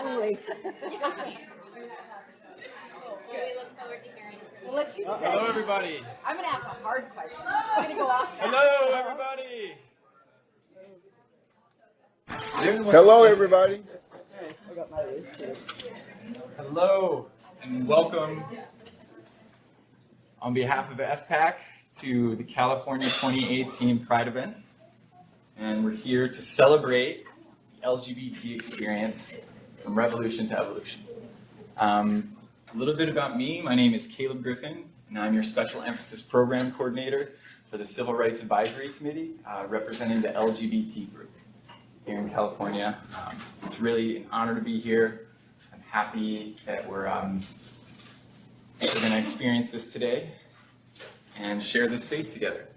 Only. We look forward to hearing. Well, let's you say. Hello, everybody. I'm going to ask a hard question. I'm going to go off. Hello, everybody. Hello, everybody. I got my list too. Hello, and welcome on behalf of FPAC to the California 2018 Pride event. And we're here to celebrate the LGBT experience from revolution to evolution. A little bit about me. My name is Caleb Griffin, and I'm your Special Emphasis Program Coordinator for the Civil Rights Advisory Committee, representing the LGBT group here in California. It's really an honor to be here. I'm happy that we're going to experience this today and share this space together.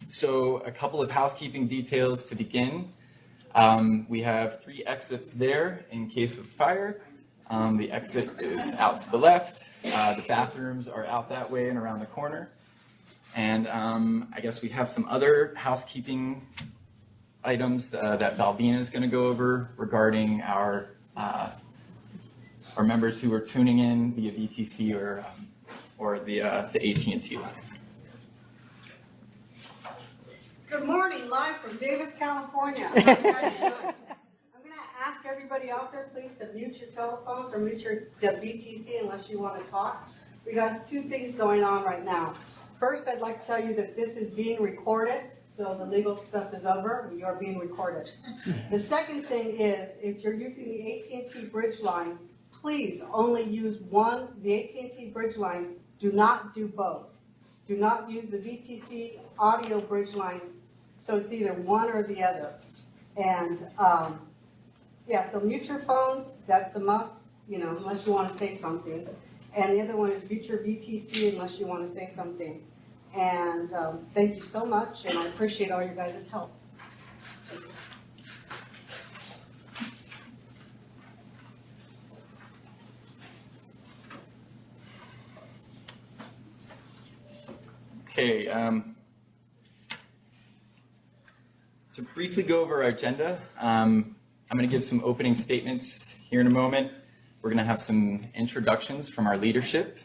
So a couple of housekeeping details to begin. We have 3 exits there in case of fire. The exit is out to the left. The bathrooms are out that way and around the corner. And I guess we have some other housekeeping items that Valvina is going to go over regarding our members who are tuning in via VTC or the AT&T line. Good morning, live from Davis, California. How are you guys doing? I'm going to ask everybody out there, please, to mute your telephones or mute your VTC unless you want to talk. We got 2 things going on right now. First, I'd like to tell you that this is being recorded, so the legal stuff is over. You are being recorded. The second thing is, if you're using the AT&T bridge line, please only use the AT&T bridge line. Do not do both. Do not use the VTC audio bridge line. So it's either one or the other. And yeah, so mute your phones. That's a must, unless you want to say something. And the other one is mute your VTC unless you want to say something. And thank you so much, and I appreciate all your guys' help. Okay, to briefly go over our agenda, I'm going to give some opening statements here in a moment. We're going to have some introductions from our leadership.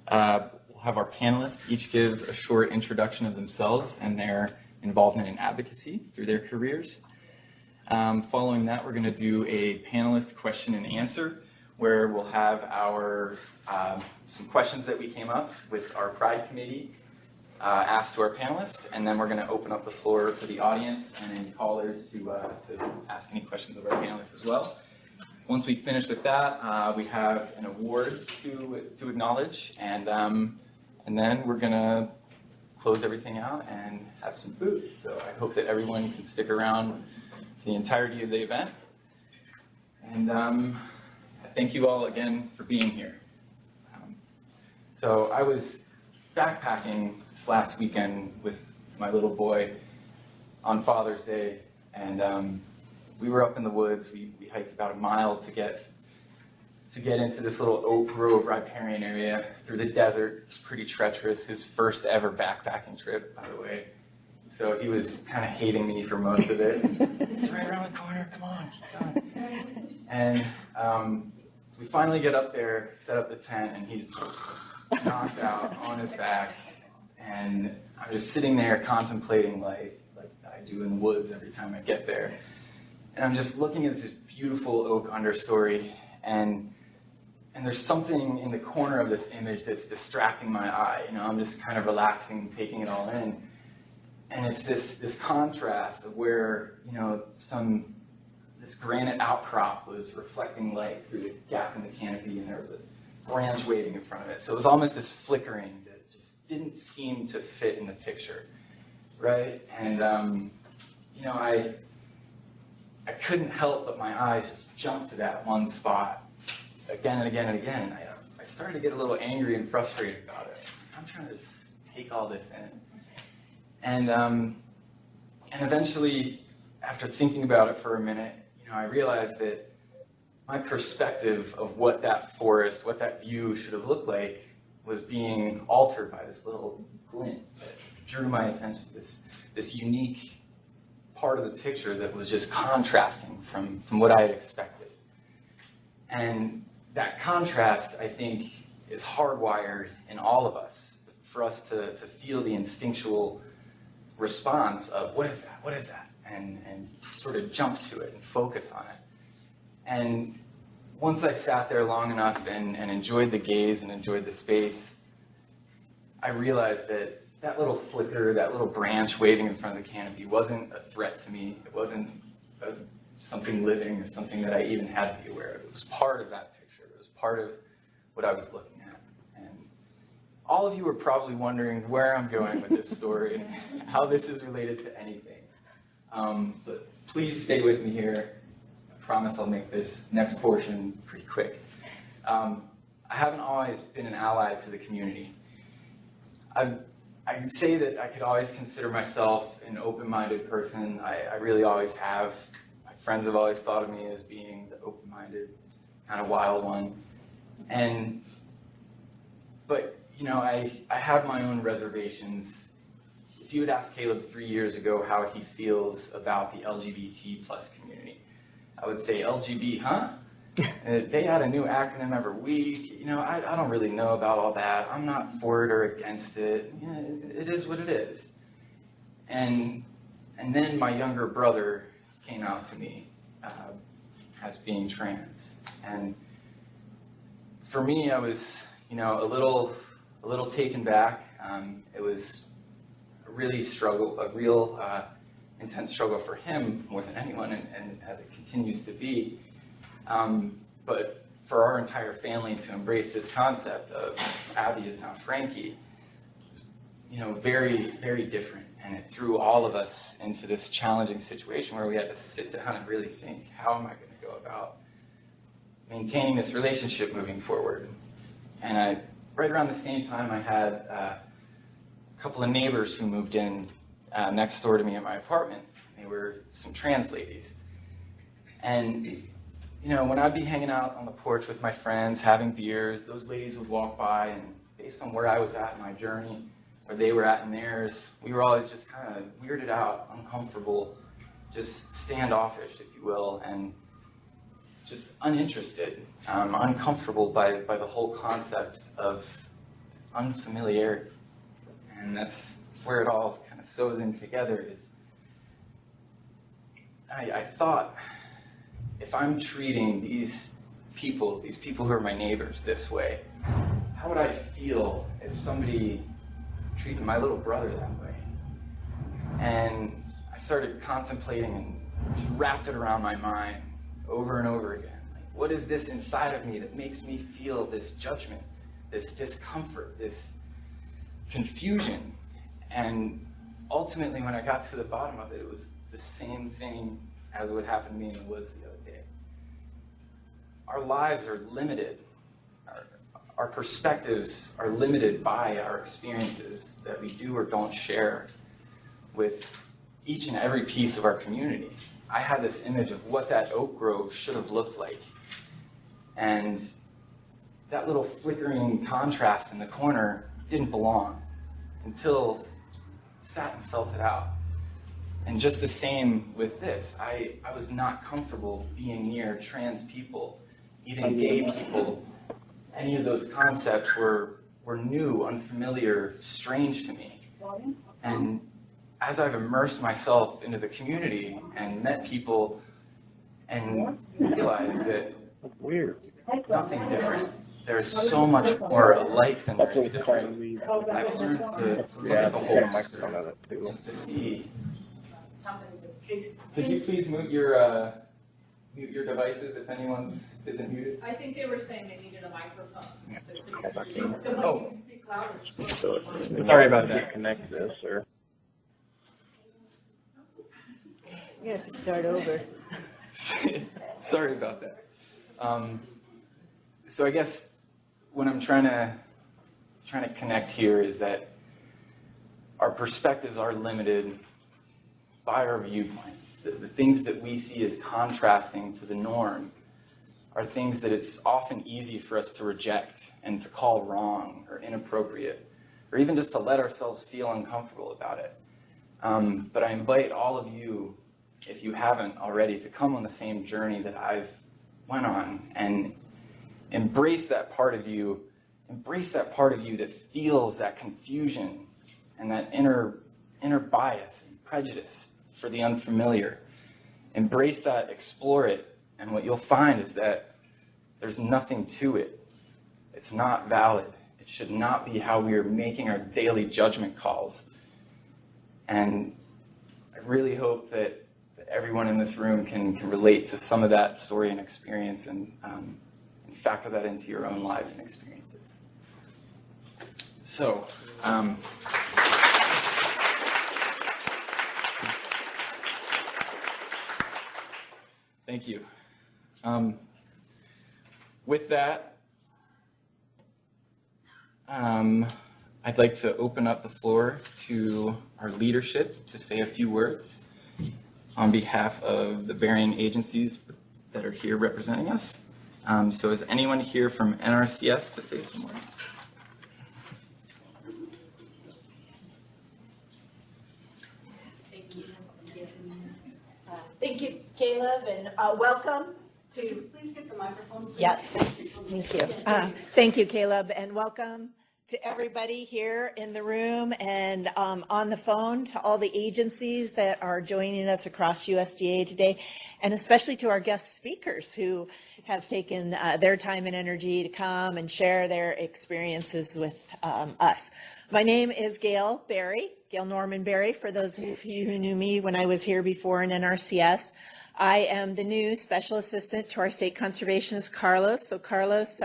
We'll have our panelists each give a short introduction of themselves and their involvement in advocacy through their careers. Following that, we're going to do a panelist question and answer, where we'll have our some questions that we came up with our Pride Committee asked to our panelists, and then we're going to open up the floor for the audience and any callers to ask any questions of our panelists as well. Once we finish with that, we have an award to acknowledge, and then we're going to close everything out and have some food. So I hope that everyone can stick around the entirety of the event. And I thank you all again for being here. So I was backpacking this last weekend with my little boy on Father's Day, and we were up in the woods. We hiked about a mile to get into this little oak grove riparian area through the desert. It was pretty treacherous. His first ever backpacking trip, by the way. So he was kind of hating me for most of it. It's right around the corner. Come on, keep going. And we finally get up there, set up the tent, and he's knocked out on his back. And I'm just sitting there contemplating like I do in the woods every time I get there. And I'm just looking at this beautiful oak understory, and there's something in the corner of this image that's distracting my eye. I'm just kind of relaxing, taking it all in. And it's this contrast of where, this granite outcrop was reflecting light through the gap in the canopy, and there was a branch waving in front of it. So it was almost this flickering that just didn't seem to fit in the picture, right? And, I couldn't help but my eyes just jumped to that one spot again and again and again. I started to get a little angry and frustrated about it. I'm trying to just take all this in. And eventually, after thinking about it for a minute, I realized that my perspective of what that forest, what that view should have looked like, was being altered by this little glint that drew my attention, this unique part of the picture that was just contrasting from what I had expected. And that contrast, I think, is hardwired in all of us, for us to feel the instinctual response of, what is that, and sort of jump to it and focus on it. And once I sat there long enough and enjoyed the gaze and enjoyed the space, I realized that that little flicker, that little branch waving in front of the canopy wasn't a threat to me. It wasn't something living or something that I even had to be aware of. It was part of that picture. It was part of what I was looking at. And all of you are probably wondering where I'm going with this story and how this is related to anything. But please stay with me here. I promise I'll make this next portion pretty quick. I haven't always been an ally to the community. I can say that I could always consider myself an open-minded person. I really always have. My friends have always thought of me as being the open-minded, kind of wild one. But you know, I have my own reservations. If you had asked Caleb 3 years ago how he feels about the LGBT plus community, I would say, LGB, huh? They add a new acronym every week. You know, I don't really know about all that. I'm not for it or against it. Yeah, it is what it is. And then my younger brother came out to me as being trans. And for me, I was, you know, a little taken back. It was a real intense struggle for him more than anyone, and as it continues to be. But for our entire family to embrace this concept of Abby is now Frankie, you know, very, very different. And it threw all of us into this challenging situation where we had to sit down and really think, how am I going to go about maintaining this relationship moving forward? And right around the same time, I had a couple of neighbors who moved in next door to me in my apartment. They were some trans ladies. And you know, when I'd be hanging out on the porch with my friends, having beers, those ladies would walk by, and based on where I was at in my journey, where they were at in theirs, we were always just kind of weirded out, uncomfortable, just standoffish, if you will, and just uninterested, uncomfortable by the whole concept of unfamiliarity. And that's where it all kind of sews in together. I thought, if I'm treating these people who are my neighbors this way, how would I feel if somebody treated my little brother that way? And I started contemplating and just wrapped it around my mind over and over again. Like, what is this inside of me that makes me feel this judgment, this discomfort, this confusion? And ultimately, when I got to the bottom of it, it was the same thing as what happened to me in the woods the other day. Our lives are limited. Our perspectives are limited by our experiences that we do or don't share with each and every piece of our community. I had this image of what that oak grove should have looked like. And that little flickering contrast in the corner didn't belong until I sat and felt it out. And just the same with this. I was not comfortable being near trans people, even gay people. Any of those concepts were new, unfamiliar, strange to me. And as I've immersed myself into the community and met people and realized that nothing different, there's so much more alike than there is different. I've learned to look at the whole picture and to see. Could you please mute your devices if anyone's isn't muted? I think they were saying they needed a microphone. Oh, Speak louder. sorry about that. Connect this, or You have to start over. Sorry about that. So I guess what I'm trying to connect here is that our perspectives are limited by our viewpoints. The things that we see as contrasting to the norm are things that it's often easy for us to reject and to call wrong or inappropriate, or even just to let ourselves feel uncomfortable about it. But I invite all of you if you haven't already, to come on the same journey that I've went on and embrace that part of you that feels that confusion and that inner bias and prejudice for the unfamiliar. Embrace that, explore it, and what you'll find is that there's nothing to it. It's not valid. It should not be how we are making our daily judgment calls. And I really hope that everyone in this room can relate to some of that story and experience and factor that into your own lives and experiences. So, thank you. With that, I'd like to open up the floor to our leadership to say a few words on behalf of the varying agencies that are here representing us. So is anyone here from NRCS to say some words? Thank you, Caleb, and welcome to. Please get the microphone. Please. Yes, thank you. Thank you, Caleb, and welcome to everybody here in the room and on the phone, to all the agencies that are joining us across USDA today, and especially to our guest speakers who have taken their time and energy to come and share their experiences with us. My name is Gail Norman Berry, for those of you who knew me when I was here before in NRCS. I am the new Special Assistant to our State Conservationist, Carlos. So Carlos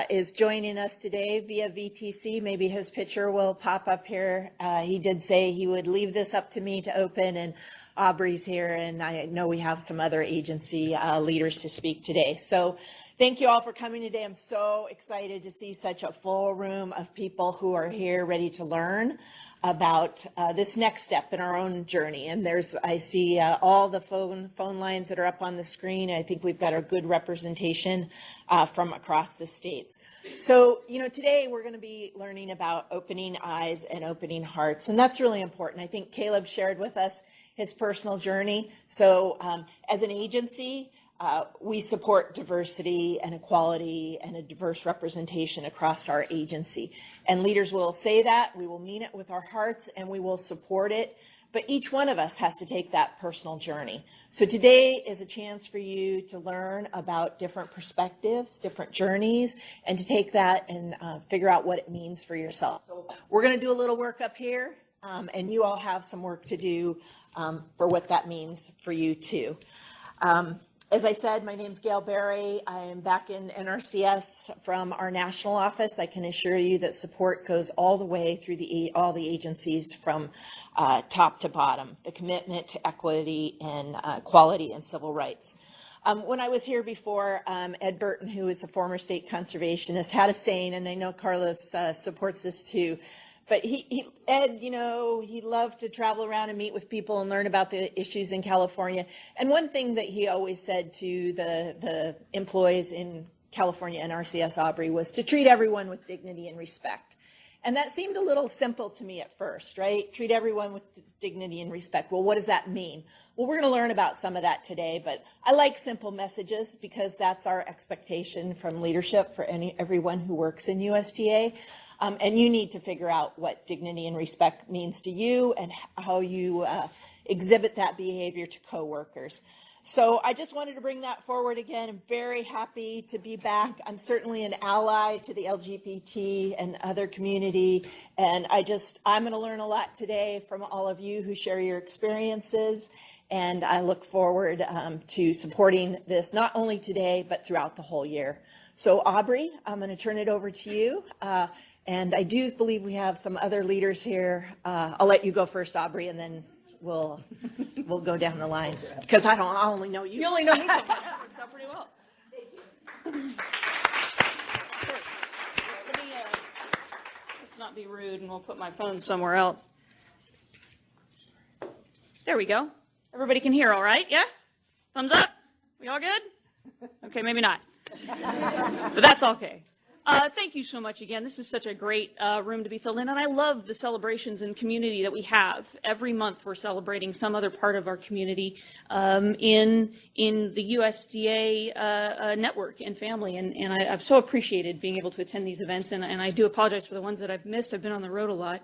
is joining us today via VTC. Maybe his picture will pop up here. He did say he would leave this up to me to open, and Aubrey's here, and I know we have some other agency leaders to speak today. So thank you all for coming today. I'm so excited to see such a full room of people who are here ready to learn about this next step in our own journey. And I see all the phone lines that are up on the screen. I think we've got a good representation from across the states. So, today we're going to be learning about opening eyes and opening hearts. And that's really important. I think Caleb shared with us his personal journey. So as an agency, we support diversity and equality and a diverse representation across our agency. And leaders will say that, we will mean it with our hearts, and we will support it. But each one of us has to take that personal journey. So today is a chance for you to learn about different perspectives, different journeys, and to take that and figure out what it means for yourself. So we're going to do a little work up here, and you all have some work to do for what that means for you too. As I said, my name's Gail Berry. I am back in NRCS from our national office. I can assure you that support goes all the way through all the agencies from top to bottom, the commitment to equity and equality and civil rights. When I was here before, Ed Burton, who is a former state conservationist, had a saying, and I know Carlos supports this too, but Ed, he loved to travel around and meet with people and learn about the issues in California. And one thing that he always said to the employees in California NRCS, Aubrey, was to treat everyone with dignity and respect. And that seemed a little simple to me at first, right? Treat everyone with dignity and respect. Well, what does that mean? Well, we're going to learn about some of that today, but I like simple messages because that's our expectation from leadership for everyone who works in USDA. And you need to figure out what dignity and respect means to you and how you exhibit that behavior to coworkers. So I just wanted to bring that forward again. I'm very happy to be back. I'm certainly an ally to the LGBT and other community. And I'm going to learn a lot today from all of you who share your experiences. And I look forward to supporting this not only today, but throughout the whole year. So Aubrey, I'm going to turn it over to you. And I do believe we have some other leaders here. I'll let you go first, Aubrey, and then we'll go down the line because I only know you. You only know me so much. That works out pretty well. Let's not be rude, and we'll put my phone somewhere else. There we go. Everybody can hear all right? Yeah? Thumbs up? We all good? Okay, maybe not. But that's okay. Thank you so much again. This is such a great room to be filled in, and I love the celebrations and community that we have. Every month we're celebrating some other part of our community in the USDA network and family, and I've so appreciated being able to attend these events, and I do apologize for the ones that I've missed. I've been on the road a lot.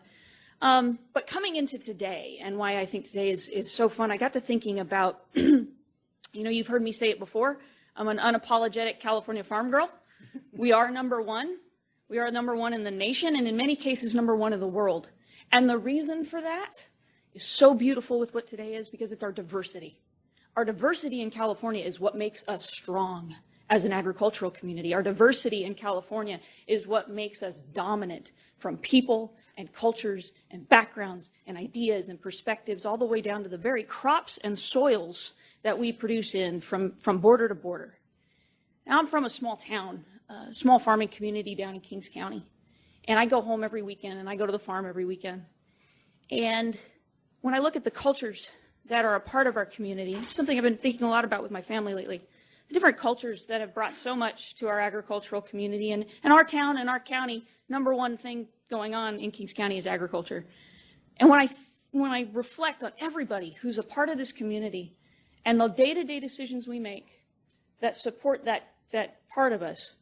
But coming into today, and why I think today is so fun, I got to thinking about, you've heard me say it before, I'm an unapologetic California farm girl. We are number one. We are number one in the nation, and in many cases, number one in the world. And the reason for that is so beautiful with what today is, because it's our diversity. Our diversity in California is what makes us strong as an agricultural community. Our diversity in California is what makes us dominant from people and cultures and backgrounds and ideas and perspectives, all the way down to the very crops and soils that we produce in from border to border. Now, I'm from a small town, a small farming community down in Kings County, and I go home every weekend, and I go to the farm every weekend. And when I look at the cultures that are a part of our community, it's something I've been thinking a lot about with my family lately, the different cultures that have brought so much to our agricultural community, and our town and our county, number one thing going on in Kings County is agriculture. And when I reflect on everybody who's a part of this community and the day-to-day decisions we make that support that part of us,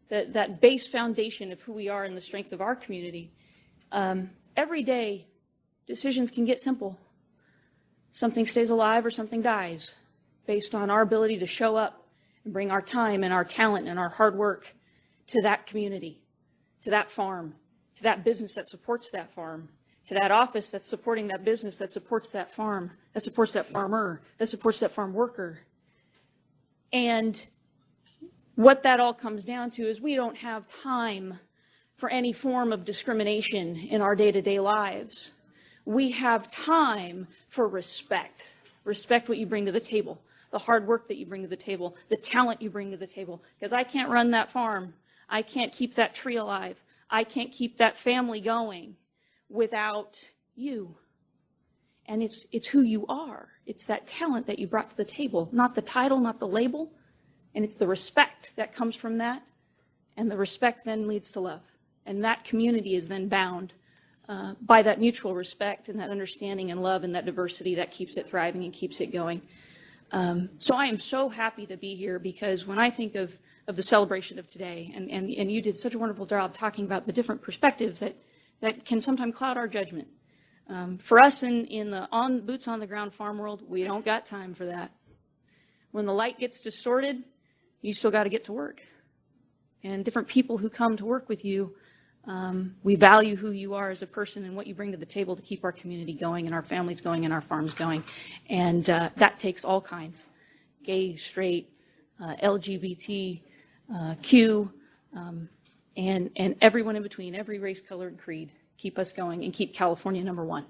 that base foundation of who we are and the strength of our community, every day decisions can get simple. Something stays alive or something dies based on our ability to show up and bring our time and our talent and our hard work to that community, to that farm, to that business that supports that farm, to that office that's supporting that business that supports that farm, that supports that farmer, that supports that farm worker. And what that all comes down to is we don't have time for any form of discrimination in our day-to-day lives. We have time for respect. Respect what you bring to the table, the hard work that you bring to the table, the talent you bring to the table. Because I can't run that farm. I can't keep that tree alive. I can't keep that family going without you. And it's who you are. It's that talent that you brought to the table, not the title, not the label. And it's the respect that comes from that. And the respect then leads to love. And that community is then bound by that mutual respect and that understanding and love and that diversity that keeps it thriving and keeps it going. So I am so happy to be here, because when I think of the celebration of today, and you did such a wonderful job talking about the different perspectives that can sometimes cloud our judgment. For us in the boots on the ground farm world, we don't got time for that. When the light gets distorted, you still got to get to work. And different people who come to work with you, we value who you are as a person and what you bring to the table to keep our community going and our families going and our farms going. And that takes all kinds, gay, straight, LGBT, Q, and everyone in between, every race, color, and creed, keep us going and keep California number one.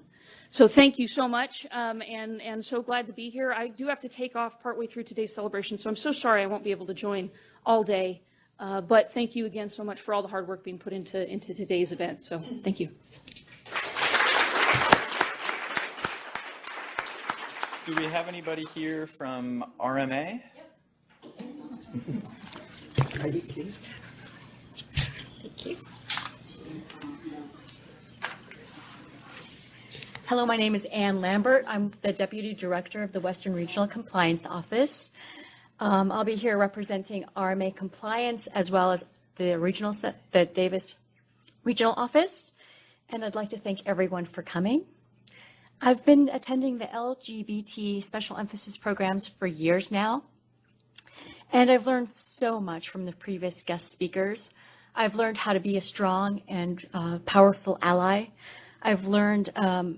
So thank you so much, and so glad to be here. I do have to take off partway through today's celebration, so I'm so sorry I won't be able to join all day. But thank you again so much for all the hard work being put into today's event. So thank you. Do we have anybody here from RMA? Are you three? Thank you. Hello, my name is Ann Lambert. I'm the Deputy Director of the Western Regional Compliance Office. I'll be here representing RMA Compliance as well as the Davis Regional Office, and I'd like to thank everyone for coming. I've been attending the LGBT special emphasis programs for years now, and I've learned so much from the previous guest speakers. I've learned how to be a strong and powerful ally. I've learned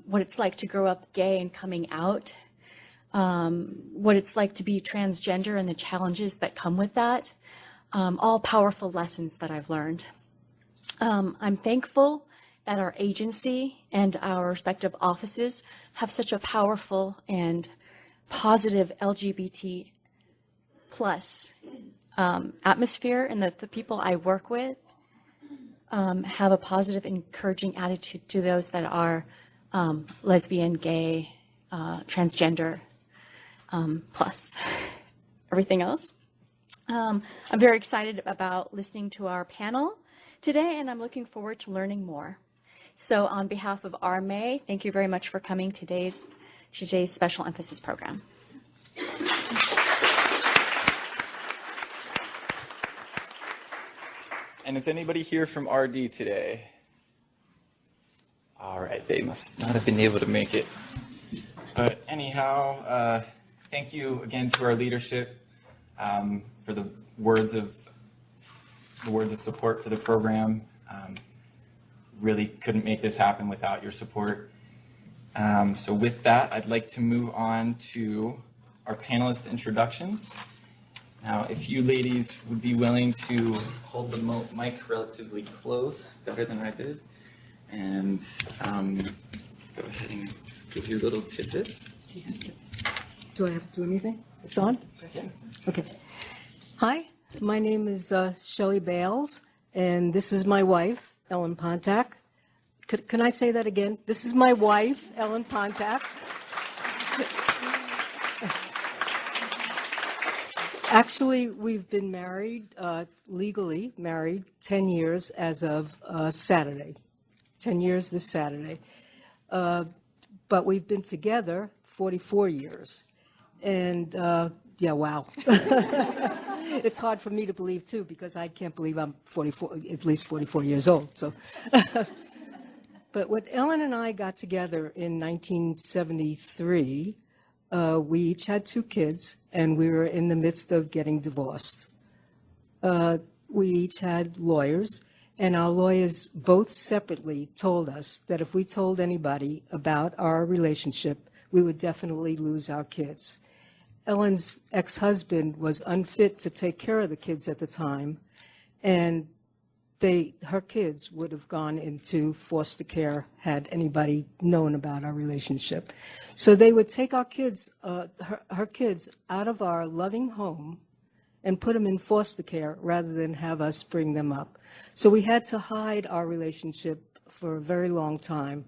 what it's like to grow up gay and coming out, what it's like to be transgender and the challenges that come with that, all powerful lessons that I've learned. I'm thankful that our agency and our respective offices have such a powerful and positive LGBT plus atmosphere, and that the people I work with have a positive, encouraging attitude to those that are lesbian, gay, transgender, plus everything else. I'm very excited about listening to our panel. today, and I'm looking forward to learning more. So on behalf of RMA, thank you very much for coming to today's Special Emphasis Program. And is anybody here from RD today? All right, they must not have been able to make it. But anyhow, thank you again to our leadership for the words of support for the program. Really couldn't make this happen without your support. So with that, I'd like to move on to our panelist introductions. Now, if you ladies would be willing to hold the mic relatively close, better than I did, and go ahead and give your little tidbits. Do I have to do anything? It's on? Yeah. Okay. Hi, my name is Shelley Bales, and this is my wife, Ellen Pontac. Can I say that again? This is my wife, Ellen Pontac. Actually, we've been married, legally married, 10 years as of Saturday. 10 years this Saturday. But we've been together 44 years. And, yeah, wow. It's hard for me to believe, too, because I can't believe I'm 44, at least 44 years old. So, but when Ellen and I got together in 1973, we each had 2 kids, and we were in the midst of getting divorced. We each had lawyers, and our lawyers both separately told us that if we told anybody about our relationship, we would definitely lose our kids. Ellen's ex-husband was unfit to take care of the kids at the time, and her kids would have gone into foster care had anybody known about our relationship. So they would take our kids, her kids, out of our loving home and put them in foster care rather than have us bring them up. So we had to hide our relationship for a very long time.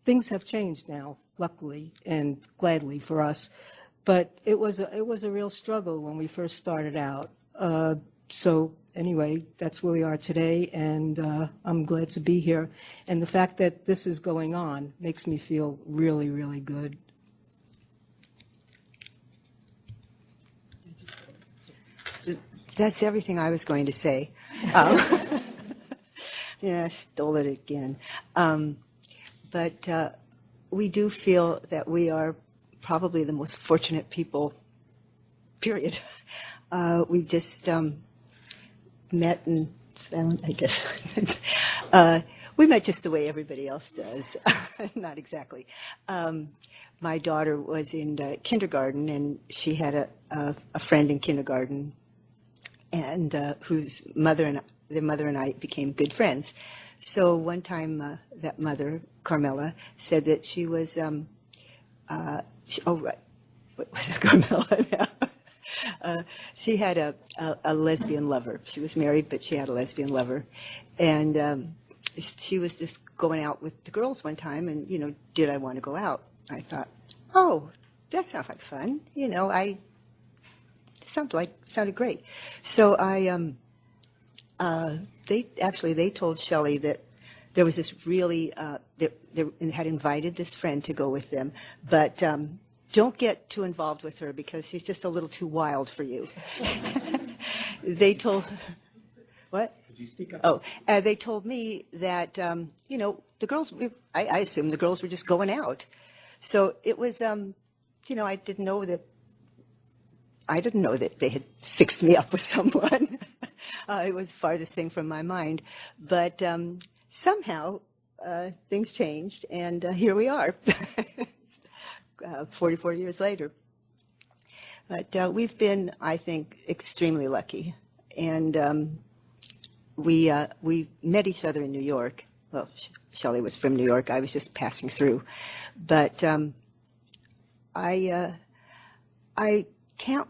Things have changed now, luckily and gladly for us, but it was a real struggle when we first started out. So anyway, that's where we are today, and I'm glad to be here. And the fact that this is going on makes me feel really, really good. That's everything I was going to say. Yeah, I stole it again. But we do feel that we are probably the most fortunate people, period. We just met and found, I guess. We met just the way everybody else does. Not exactly. My daughter was in kindergarten, and she had a friend in kindergarten, and whose mother and I became good friends. So one time, that mother, Carmela, said that she was, what was it, Carmela now? She had a lesbian lover. She was married, but she had a lesbian lover. And she was just going out with the girls one time, and, did I want to go out? I thought, oh, that sounds like fun. Sounded great. So they told Shelley that there was this really, they had invited this friend to go with them, but don't get too involved with her because she's just a little too wild for you. They told, what? Could you speak up? Oh, they told me that, the girls, I assumed the girls were just going out. So it was, I didn't know that they had fixed me up with someone. It was farthest thing from my mind. But somehow things changed, and here we are, 44 years later. But we've been, I think, extremely lucky. And we met each other in New York. Well, Shelley was from New York. I was just passing through. But I can't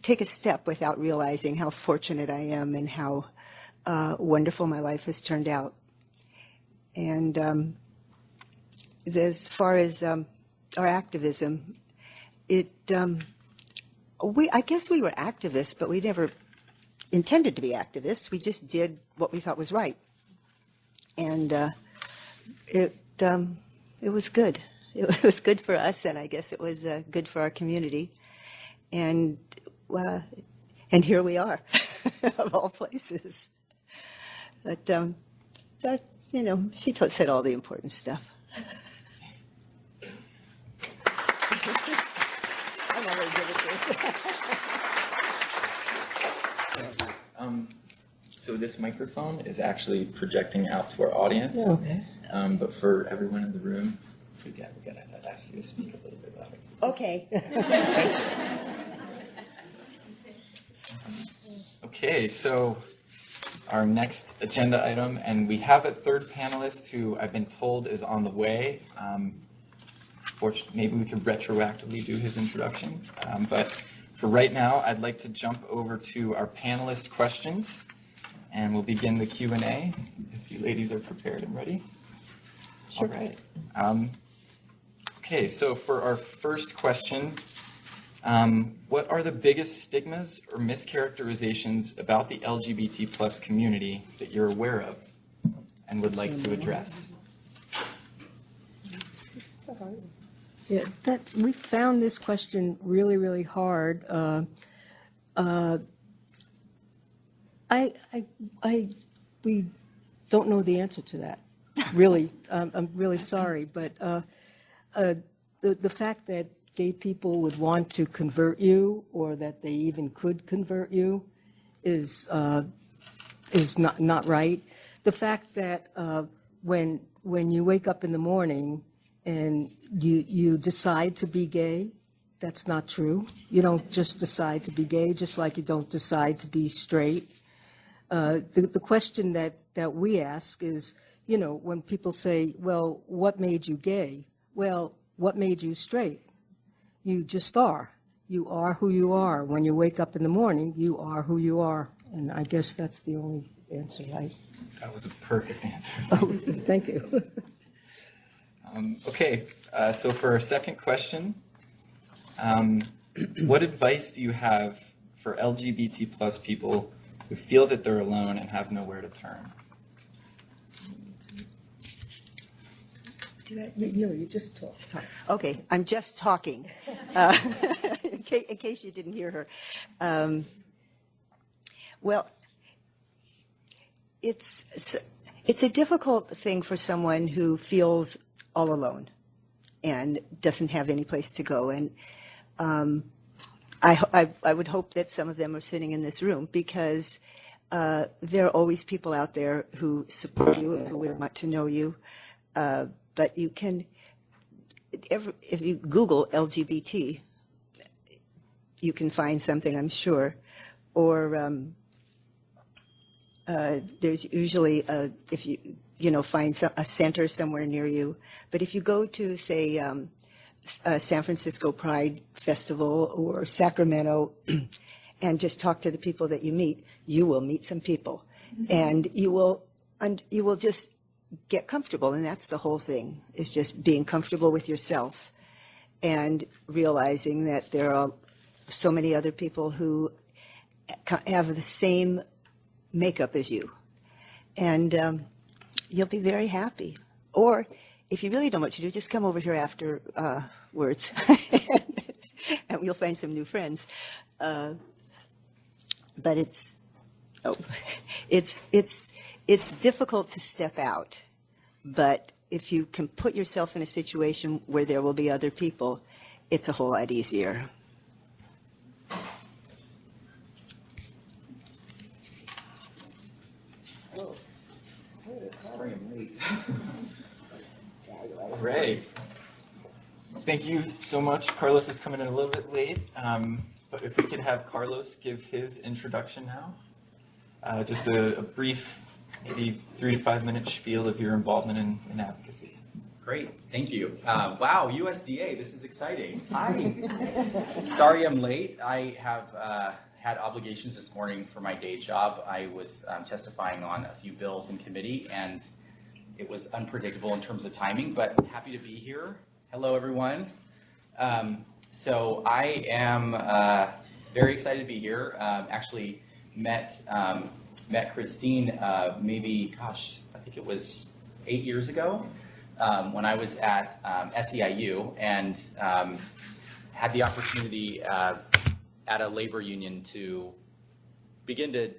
take a step without realizing how fortunate I am and how wonderful my life has turned out. And as far as our activism, I guess we were activists, but we never intended to be activists. We just did what we thought was right. And it was good. It was good for us, and I guess it was good for our community. And here we are, of all places. But that, she said all the important stuff. I'm already good at this. So this microphone is actually projecting out to our audience. Okay. But for everyone in the room, we gotta ask you to speak a little bit louder. Okay. Okay, so our next agenda item, and we have a third panelist who I've been told is on the way. Fortunately, maybe we could retroactively do his introduction. But for right now, I'd like to jump over to our panelist questions, and we'll begin the Q&A, if you ladies are prepared and ready. Sure. All right. Okay, so for our first question, what are the biggest stigmas or mischaracterizations about the LGBT plus community that you're aware of and would like to address? Yeah, we found this question really, really hard. We don't know the answer to that. Really, I'm really sorry, but the fact that gay people would want to convert you, or that they even could convert you, is not right. The fact that when you wake up in the morning and you decide to be gay, that's not true. You don't just decide to be gay, just like you don't decide to be straight. The question that we ask is, when people say, well, what made you gay? Well, what made you straight? You just are. You are who you are. When you wake up in the morning, you are who you are. And I guess that's the only answer, right? That was a perfect answer. Oh, thank you. Okay, so for our second question, what advice do you have for LGBT plus people who feel that they're alone and have nowhere to turn? You just talk. Okay, I'm just talking, in case you didn't hear her. Well, it's a difficult thing for someone who feels all alone and doesn't have any place to go. And I would hope that some of them are sitting in this room, because there are always people out there who support you and who would want to know you. But you can, if you Google LGBT, you can find something, I'm sure. Or there's usually, if you find a center somewhere near you. But if you go to, say, San Francisco Pride Festival or Sacramento and just talk to the people that you meet, you will meet some people. And you will just get comfortable, and that's the whole thing, is just being comfortable with yourself and realizing that there are so many other people who have the same makeup as you. And you'll be very happy. Or if you really don't know what to do, just come over here afterwards and we'll find some new friends. But it's difficult to step out. But if you can put yourself in a situation where there will be other people, it's a whole lot easier. Great. Thank you so much. Carlos is coming in a little bit late, but if we could have Carlos give his introduction now. Just a brief, maybe 3 to 5 minute spiel of your involvement in advocacy. Great, thank you. Wow, USDA, this is exciting. Hi. Sorry I'm late. I have had obligations this morning for my day job. I was testifying on a few bills in committee, and it was unpredictable in terms of timing, but happy to be here. Hello, everyone. So I am very excited to be here. Actually, met Christine maybe, gosh, I think it was 8 years ago when I was at SEIU and had the opportunity at a labor union to begin to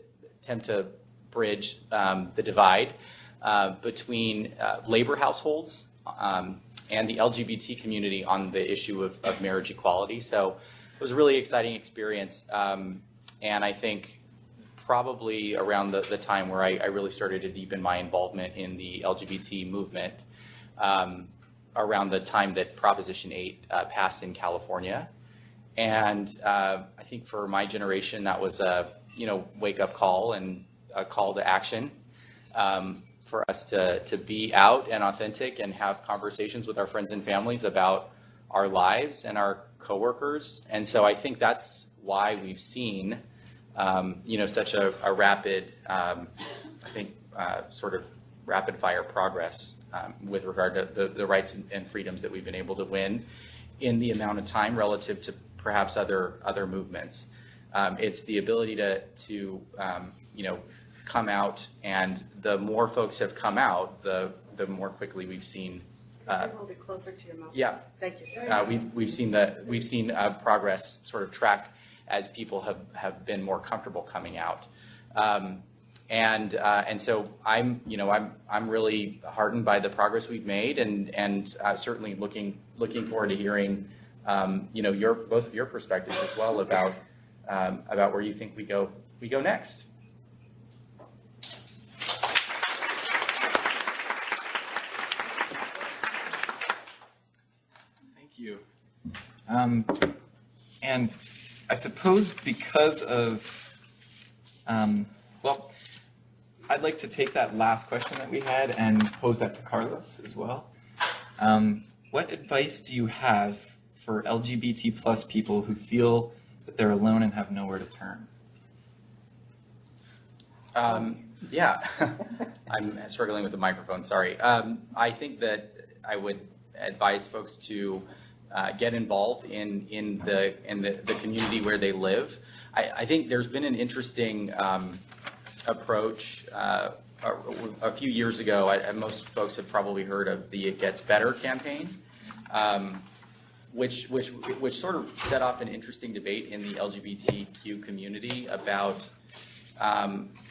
attempt to bridge the divide between labor households and the LGBT community on the issue of marriage equality. So it was a really exciting experience. And I think probably around the time where I really started to deepen my involvement in the LGBT movement, around the time that Proposition 8 passed in California. And I think for my generation, that was a wake-up call and a call to action for us to be out and authentic and have conversations with our friends and families about our lives and our coworkers. And so I think that's why we've seen such a rapid, sort of rapid fire progress with regard to the rights and freedoms that we've been able to win in the amount of time relative to perhaps other movements. It's the ability to come out, and the more folks have come out, the more quickly we've seen. A little bit closer to your mouth. Yeah. Thank you, sir. We've seen progress sort of track as people have been more comfortable coming out. And so I'm really heartened by the progress we've made, and certainly looking forward to hearing both of your perspectives as well about where you think we go next. Thank you. And I suppose because of I'd like to take that last question that we had and pose that to Carlos as well. What advice do you have for LGBT plus people who feel that they're alone and have nowhere to turn? Yeah, I'm struggling with the microphone, sorry. I think that I would advise folks to get involved in the community where they live. I think there's been an interesting approach a few years ago. Most folks have probably heard of the It Gets Better campaign, which sort of set off an interesting debate in the LGBTQ community about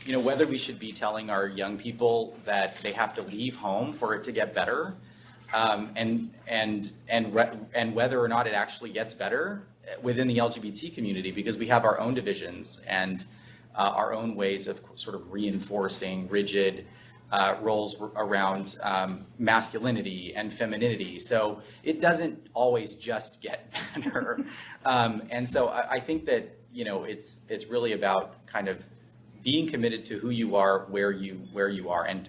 whether we should be telling our young people that they have to leave home for it to get better, and whether or not it actually gets better within the LGBT community, because we have our own divisions and our own ways of sort of reinforcing rigid roles around masculinity and femininity. So it doesn't always just get better. And so I think that it's really about kind of being committed to who you are, where you are, and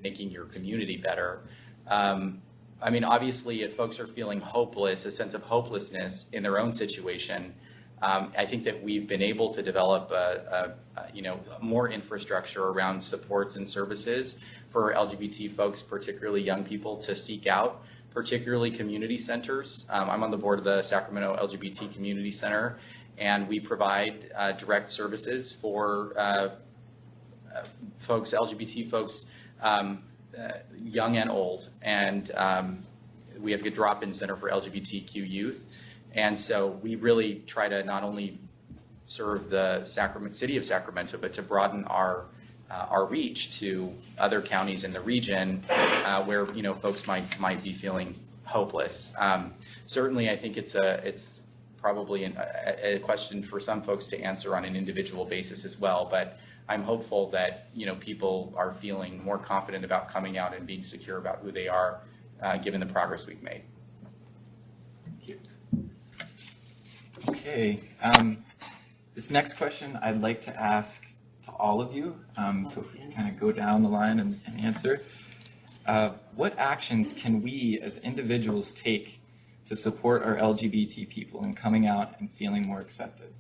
making your community better. I mean, obviously, if folks are feeling hopeless, a sense of hopelessness in their own situation, I think that we've been able to develop more infrastructure around supports and services for LGBT folks, particularly young people, to seek out, particularly community centers. I'm on the board of the Sacramento LGBT Community Center, and we provide direct services for folks, LGBT folks, young and old. And we have a drop-in center for LGBTQ youth. And so we really try to not only serve the city of Sacramento, but to broaden our reach to other counties in the region where folks might be feeling hopeless. Certainly, I think it's probably a question for some folks to answer on an individual basis as well. But I'm hopeful that people are feeling more confident about coming out and being secure about who they are, given the progress we've made. Thank you. Okay, this next question I'd like to ask to all of you, so if we can kind of go down the line and answer. What actions can we as individuals take to support our LGBT people in coming out and feeling more accepted?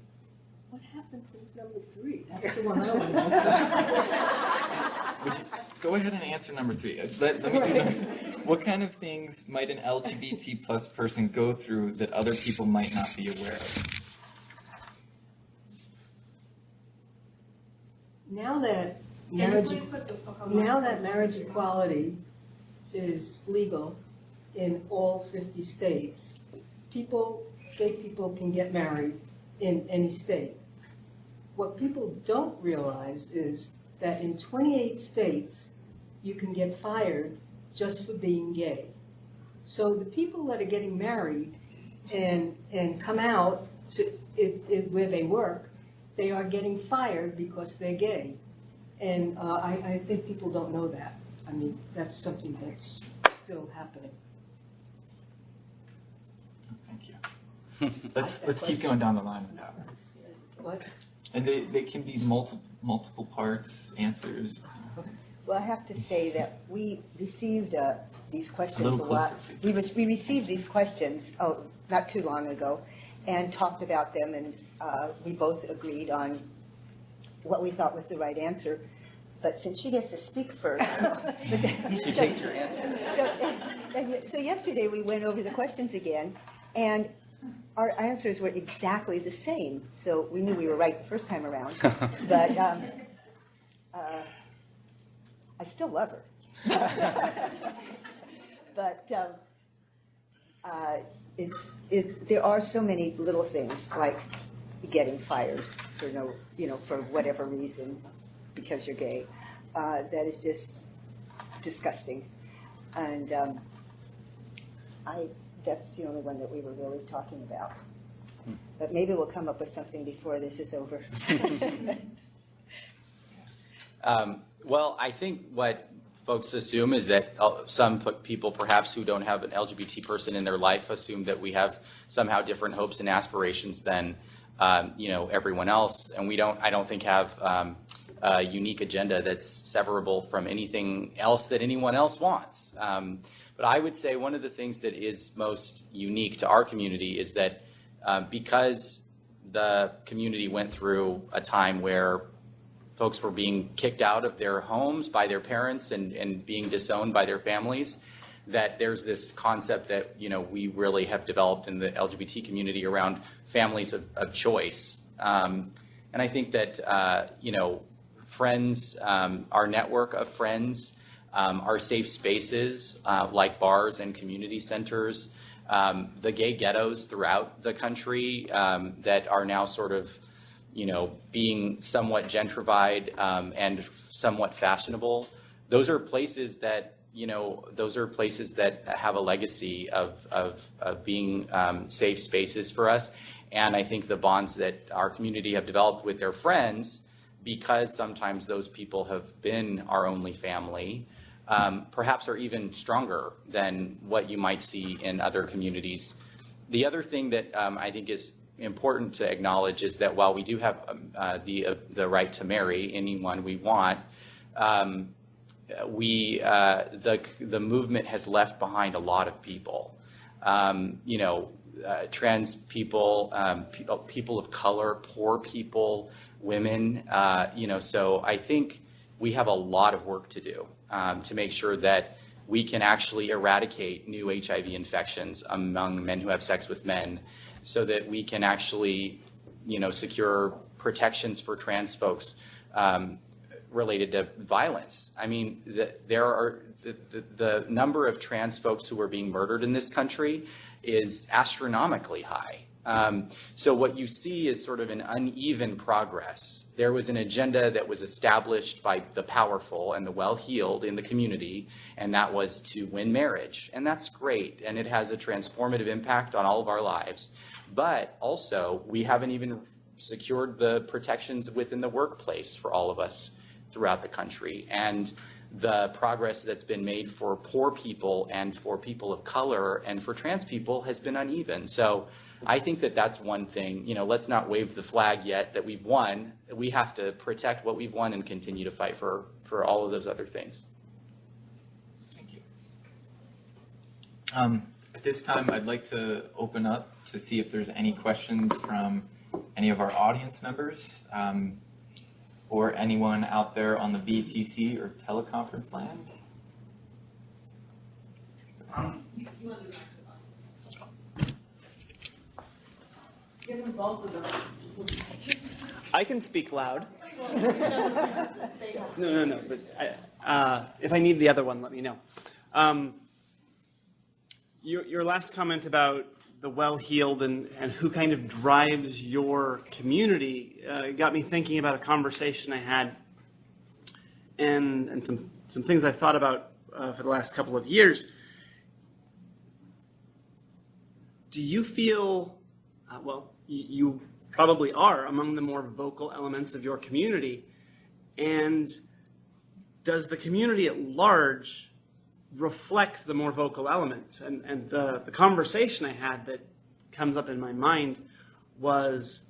What happened to number 3? That's the one I want to answer. Go ahead and answer number 3. Let me do what kind of things might an LGBT plus person go through that other people might not be aware of? Now that Can you marriage, please put the book on now my- that marriage equality is legal in all 50 states, gay people can get married in any state. What people don't realize is that in 28 states, you can get fired just for being gay. So the people that are getting married and come out to where they work, they are getting fired because they're gay. And I think people don't know that. I mean, that's something that's still happening. Thank you. Let's keep going down the line with that. What? And they can be multiple parts, answers. Well, I have to say that we received these questions A a little lot. closer, We received these questions, not too long ago, and talked about them, and we both agreed on what we thought was the right answer. But since she gets to speak first. She takes your answer. So yesterday we went over the questions again, and our answers were exactly the same. So we knew we were right the first time around. But I still love her. But there are so many little things like getting fired for for whatever reason because you're gay. That is just disgusting. And that's the only one that we were really talking about. But maybe we'll come up with something before this is over. Well, I think what folks assume is that some people perhaps who don't have an LGBT person in their life assume that we have somehow different hopes and aspirations than everyone else, and I don't think have a unique agenda that's severable from anything else that anyone else wants. But I would say one of the things that is most unique to our community is that because the community went through a time where folks were being kicked out of their homes by their parents and being disowned by their families, that there's this concept that we really have developed in the LGBT community around families of choice. And I think that friends, our network of friends, our safe spaces like bars and community centers, the gay ghettos throughout the country that are now sort of being somewhat gentrified and somewhat fashionable. Those are places that have a legacy of being safe spaces for us. And I think the bonds that our community have developed with their friends, because sometimes those people have been our only family, perhaps are even stronger than what you might see in other communities. The other thing that I think is important to acknowledge is that while we do have the right to marry anyone we want, the movement has left behind a lot of people. Trans people, people of color, poor people, women. So I think we have a lot of work to do to make sure that we can actually eradicate new HIV infections among men who have sex with men, so that we can actually, secure protections for trans folks related to violence. I mean, the number of trans folks who are being murdered in this country is astronomically high. So what you see is sort of an uneven progress. There was an agenda that was established by the powerful and the well-heeled in the community, and that was to win marriage. And that's great, and it has a transformative impact on all of our lives. But also, we haven't even secured the protections within the workplace for all of us throughout the country. And the progress that's been made for poor people and for people of color and for trans people has been uneven. So I think that that's one thing. Let's not wave the flag yet that we've won. We have to protect what we've won and continue to fight for all of those other things. Thank you. At this time, I'd like to open up to see if there's any questions from any of our audience members or anyone out there on the BTC or teleconference land. Give them both of them. I can speak loud. No. But if I need the other one, let me know. Your last comment about the well-heeled and who kind of drives your community got me thinking about a conversation I had and some things I've thought about for the last couple of years. Do you feel, you probably are among the more vocal elements of your community, and does the community at large reflect the more vocal elements? And the conversation I had that comes up in my mind was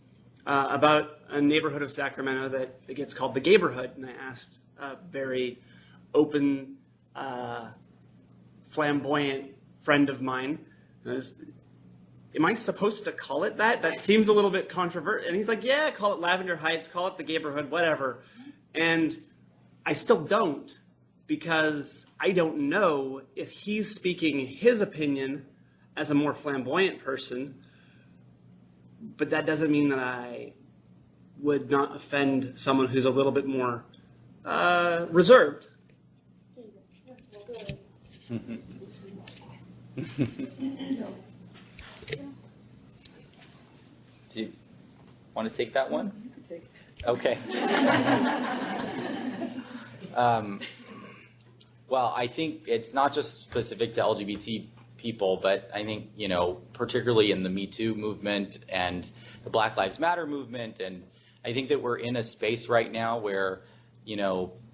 about a neighborhood of Sacramento that gets called the Gayborhood, and I asked a very open, flamboyant friend of mine, am I supposed to call it that? That seems a little bit controversial. And he's like, yeah, call it Lavender Heights, call it the Gayborhood, whatever. And I still don't, because I don't know if he's speaking his opinion as a more flamboyant person, but that doesn't mean that I would not offend someone who's a little bit more reserved. Do you want to take that one? Okay. Well, I think it's not just specific to LGBT people, but I think, particularly in the Me Too movement and the Black Lives Matter movement, and I think that we're in a space right now where,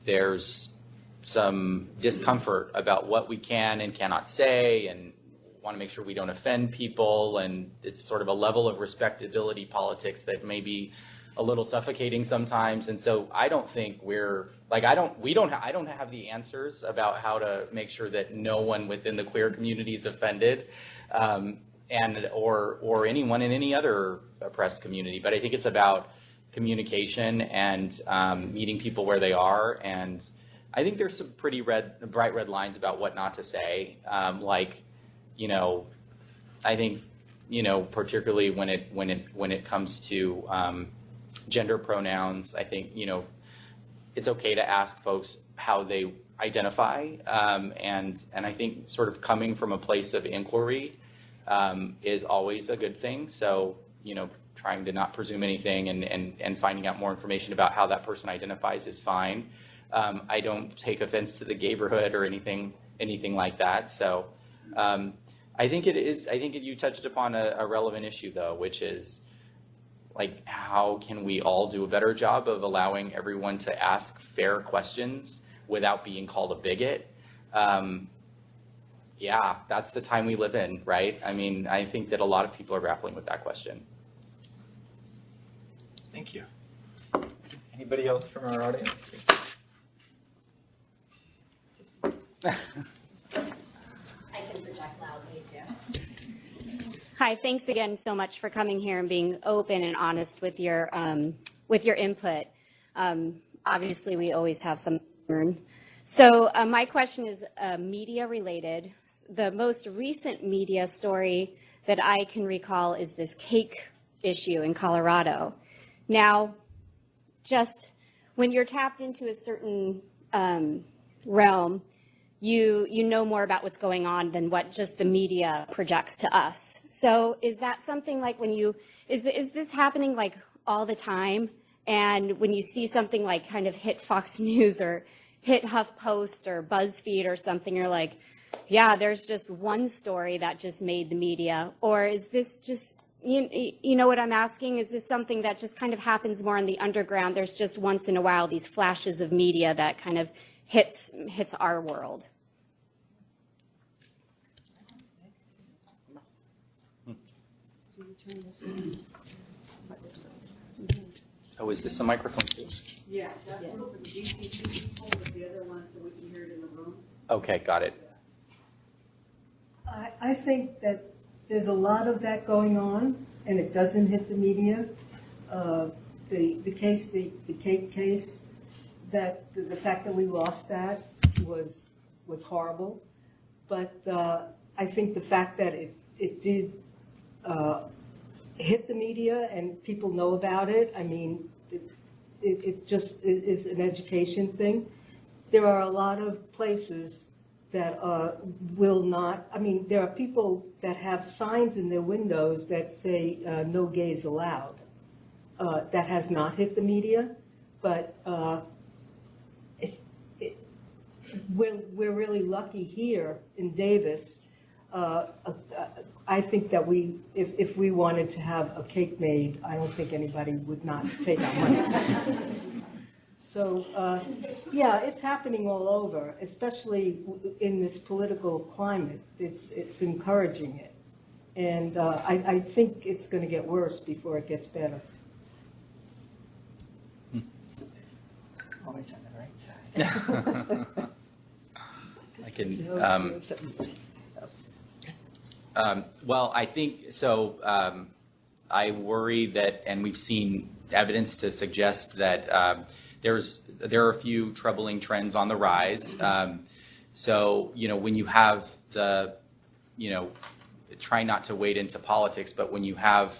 there's some discomfort about what we can and cannot say, and want to make sure we don't offend people, and it's sort of a level of respectability politics that may be a little suffocating sometimes. And so I don't think I don't have the answers about how to make sure that no one within the queer community is offended, or anyone in any other oppressed community. But I think it's about communication and meeting people where they are. And I think there's some pretty bright red lines about what not to say. I think, particularly when it comes to gender pronouns, I think, it's okay to ask folks how they identify. And I think sort of coming from a place of inquiry is always a good thing. So, trying to not presume anything and finding out more information about how that person identifies is fine. I don't take offense to the Gayborhood or anything like that. So I think you touched upon a relevant issue, though, which is, how can we all do a better job of allowing everyone to ask fair questions without being called a bigot? Yeah, that's the time we live in, right? I mean, I think that a lot of people are grappling with that question. Thank you. Anybody else from our audience? I can project loudly too. Hi, thanks again so much for coming here and being open and honest with your input. Obviously, we always have some learn. So my question is media related. The most recent media story that I can recall is this cake issue in Colorado. Now, just when you're tapped into a certain realm, you know more about what's going on than what just the media projects to us. So is that something like is this happening like all the time? And when you see something like kind of hit Fox News or hit HuffPost or BuzzFeed or something, you're like, yeah, there's just one story that just made the media? Or is this just, you know what I'm asking? Is this something that just kind of happens more in the underground? There's just once in a while these flashes of media that kind of hits our world. Oh, is this a microphone too? Yeah, that's one for the DTC people, but the other one so we can hear it in the room. Okay, got it. I think that there's a lot of that going on, and it doesn't hit the media. The cake case, that the fact that we lost that was horrible. But I think the fact that it did hit the media and people know about it, I mean, it just is an education thing. There are a lot of places that will not, I mean, there are people that have signs in their windows that say no gays allowed. That has not hit the media, but we're really lucky here in Davis. I think that if we wanted to have a cake made, I don't think anybody would not take our money. So, yeah, it's happening all over, especially in this political climate. It's encouraging it. And I think it's going to get worse before it gets better. Always on the right side. I can. Well, I think so. I worry that, and we've seen evidence to suggest that there are a few troubling trends on the rise. So, when you have try not to wade into politics, but when you have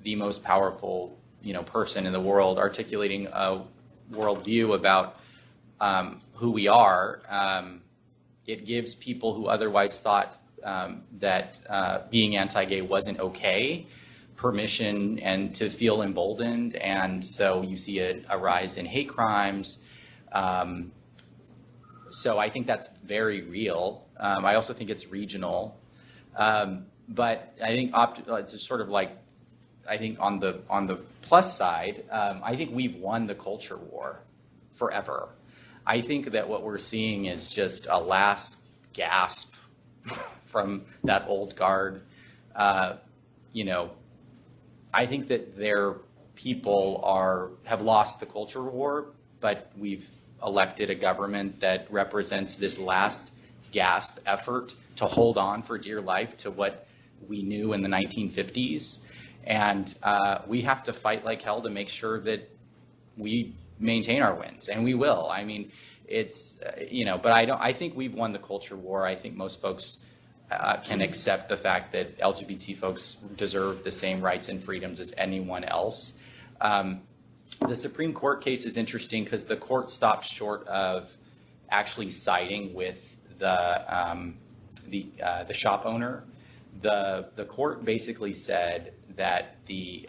the most powerful, person in the world articulating a worldview about who we are, it gives people who otherwise thought that being anti-gay wasn't okay permission and to feel emboldened, and so you see a rise in hate crimes. So I think that's very real. I also think it's regional, but I think it's sort of like, I think on the plus side, I think we've won the culture war forever. I think that what we're seeing is just a last gasp from that old guard. I think that their people have lost the culture war, but we've elected a government that represents this last gasp effort to hold on for dear life to what we knew in the 1950s. And we have to fight like hell to make sure that we maintain our wins, and we will. I mean, it's, but I think we've won the culture war. I think most folks can accept the fact that LGBT folks deserve the same rights and freedoms as anyone else. The Supreme Court case is interesting because the court stopped short of actually siding with the shop owner. The court basically said that the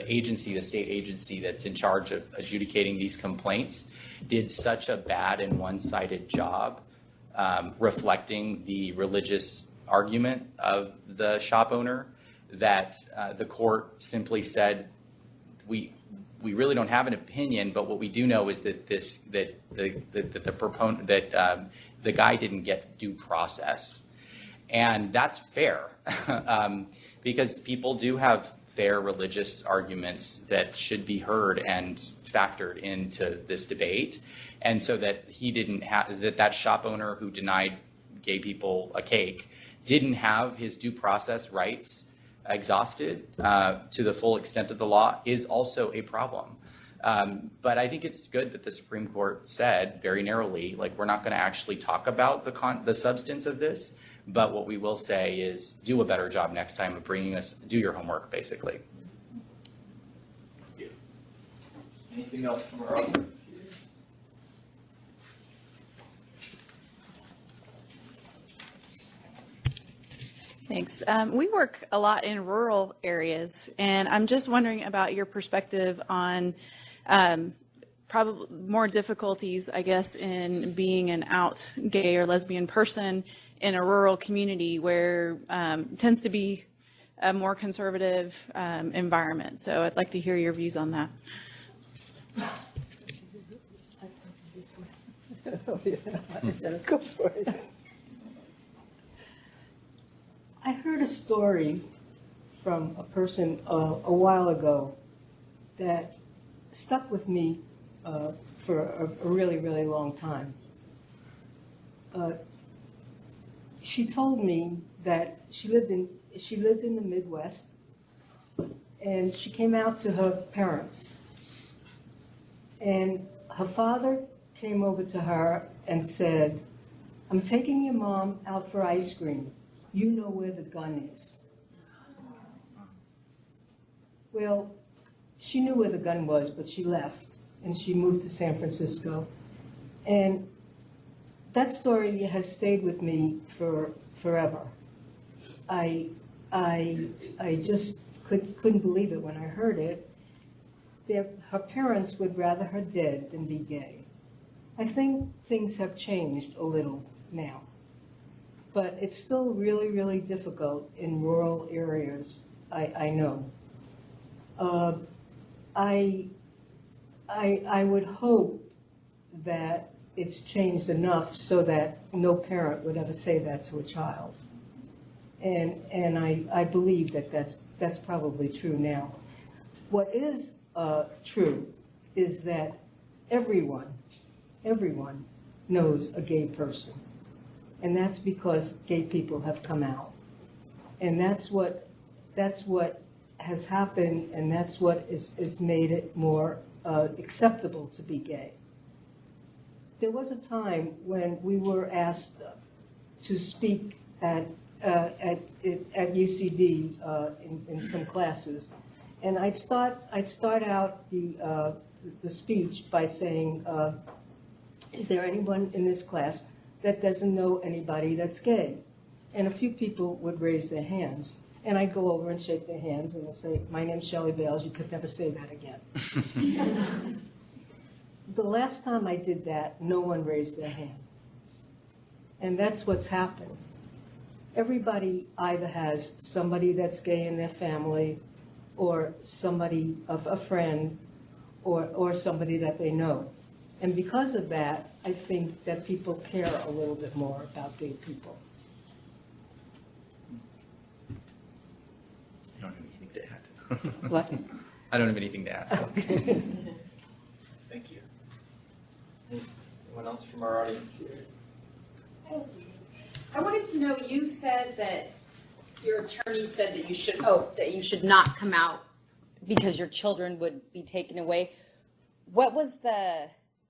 agency, the state agency that's in charge of adjudicating these complaints, did such a bad and one-sided job reflecting the religious argument of the shop owner that the court simply said, we really don't have an opinion, but what we do know is that the guy didn't get due process. And that's fair, because people do have fair religious arguments that should be heard and factored into this debate. And so that he didn't have, that shop owner who denied gay people a cake didn't have his due process rights exhausted to the full extent of the law is also a problem. But I think it's good that the Supreme Court said very narrowly, like, we're not going to actually talk about the substance of this, but what we will say is do a better job next time of bringing us, do your homework, basically. Thank you. Anything else from our audience? Thanks. We work a lot in rural areas, and I'm just wondering about your perspective on probably more difficulties, I guess, in being an out gay or lesbian person in a rural community where it tends to be a more conservative environment. So I'd like to hear your views on that. Go for it. I heard a story from a person a while ago that stuck with me for a really, really long time. She told me that she lived in the Midwest, and she came out to her parents, and her father came over to her and said, "I'm taking your mom out for ice cream. You know where the gun is." Well, she knew where the gun was, but she left, and she moved to San Francisco. And that story has stayed with me for forever. I just couldn't believe it when I heard it. Her parents would rather her dead than be gay. I think things have changed a little now, but it's still really, really difficult in rural areas, I know. I would hope that it's changed enough so that no parent would ever say that to a child. And I believe that that's probably true now. What is true is that everyone knows a gay person. And that's because gay people have come out. And that's what has happened, and that's what is made it more acceptable to be gay. There was a time when we were asked to speak at UCD in some classes, and I'd start out the speech by saying, "Is there anyone in this class that doesn't know anybody that's gay?" And a few people would raise their hands, and I'd go over and shake their hands and say, "My name's Shelley Bales. You could never say that again." The last time I did that, no one raised their hand. And that's what's happened. Everybody either has somebody that's gay in their family, or somebody of a friend, or somebody that they know. And because of that, I think that people care a little bit more about gay people. I don't have anything to add. What? I don't have anything to add. Okay. Thank you. Anyone else from our audience here? I wanted to know, you said that your attorney said that you should not come out because your children would be taken away.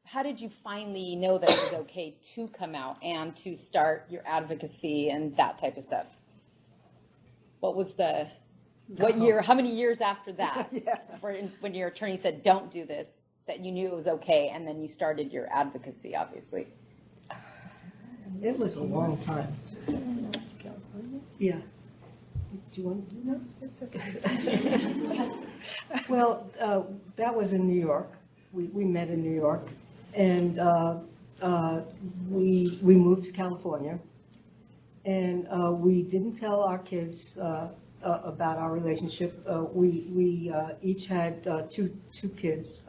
How did you finally know that it was okay to come out and to start your advocacy and that type of stuff? What year, how many years after that, when your attorney said, don't do this, that you knew it was okay, and then you started your advocacy, obviously? It was a long time. Yeah. Do you want to do that? It's okay. Well, that was in New York. We met in New York, and we moved to California, and we didn't tell our kids about our relationship. We each had two kids.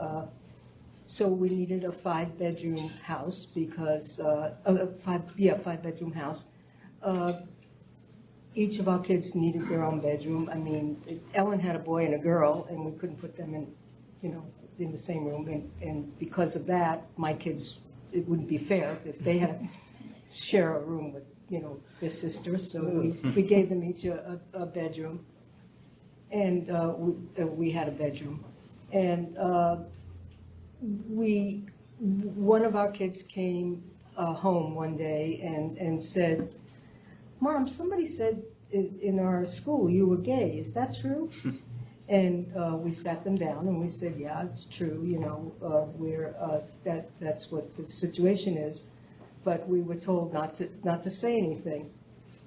So we needed a 5-bedroom house because, 5-bedroom house. Each of our kids needed their own bedroom. I mean, Ellen had a boy and a girl, and we couldn't put them in the same room. And because of that, my kids, it wouldn't be fair if they had to share a room with, their sisters. So we gave them each a bedroom, and we had a bedroom. And one of our kids came home one day and said, "Mom, somebody said in our school you were gay. Is that true?" And we sat them down and we said, "Yeah, it's true. That's what the situation is." But we were told not to say anything.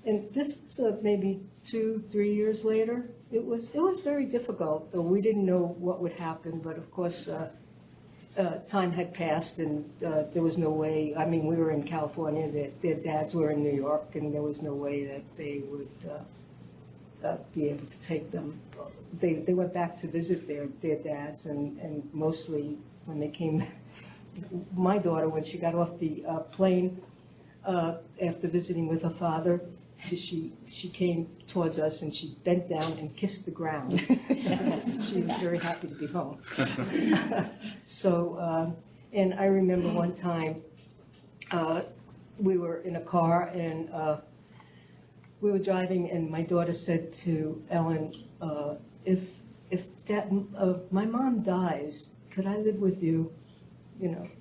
And this was maybe 2-3 years later. It was very difficult. We didn't know what would happen, but of course. Time had passed, and there was no way. I mean, we were in California. Their dads were in New York, and there was no way that they would be able to take them. They went back to visit their dads, and mostly when they came, my daughter, when she got off the plane after visiting with her father, she came towards us and she bent down and kissed the ground. She was very happy to be home. So, and I remember one time we were in a car and we were driving, and my daughter said to Ellen, if my mom dies, could I live with you?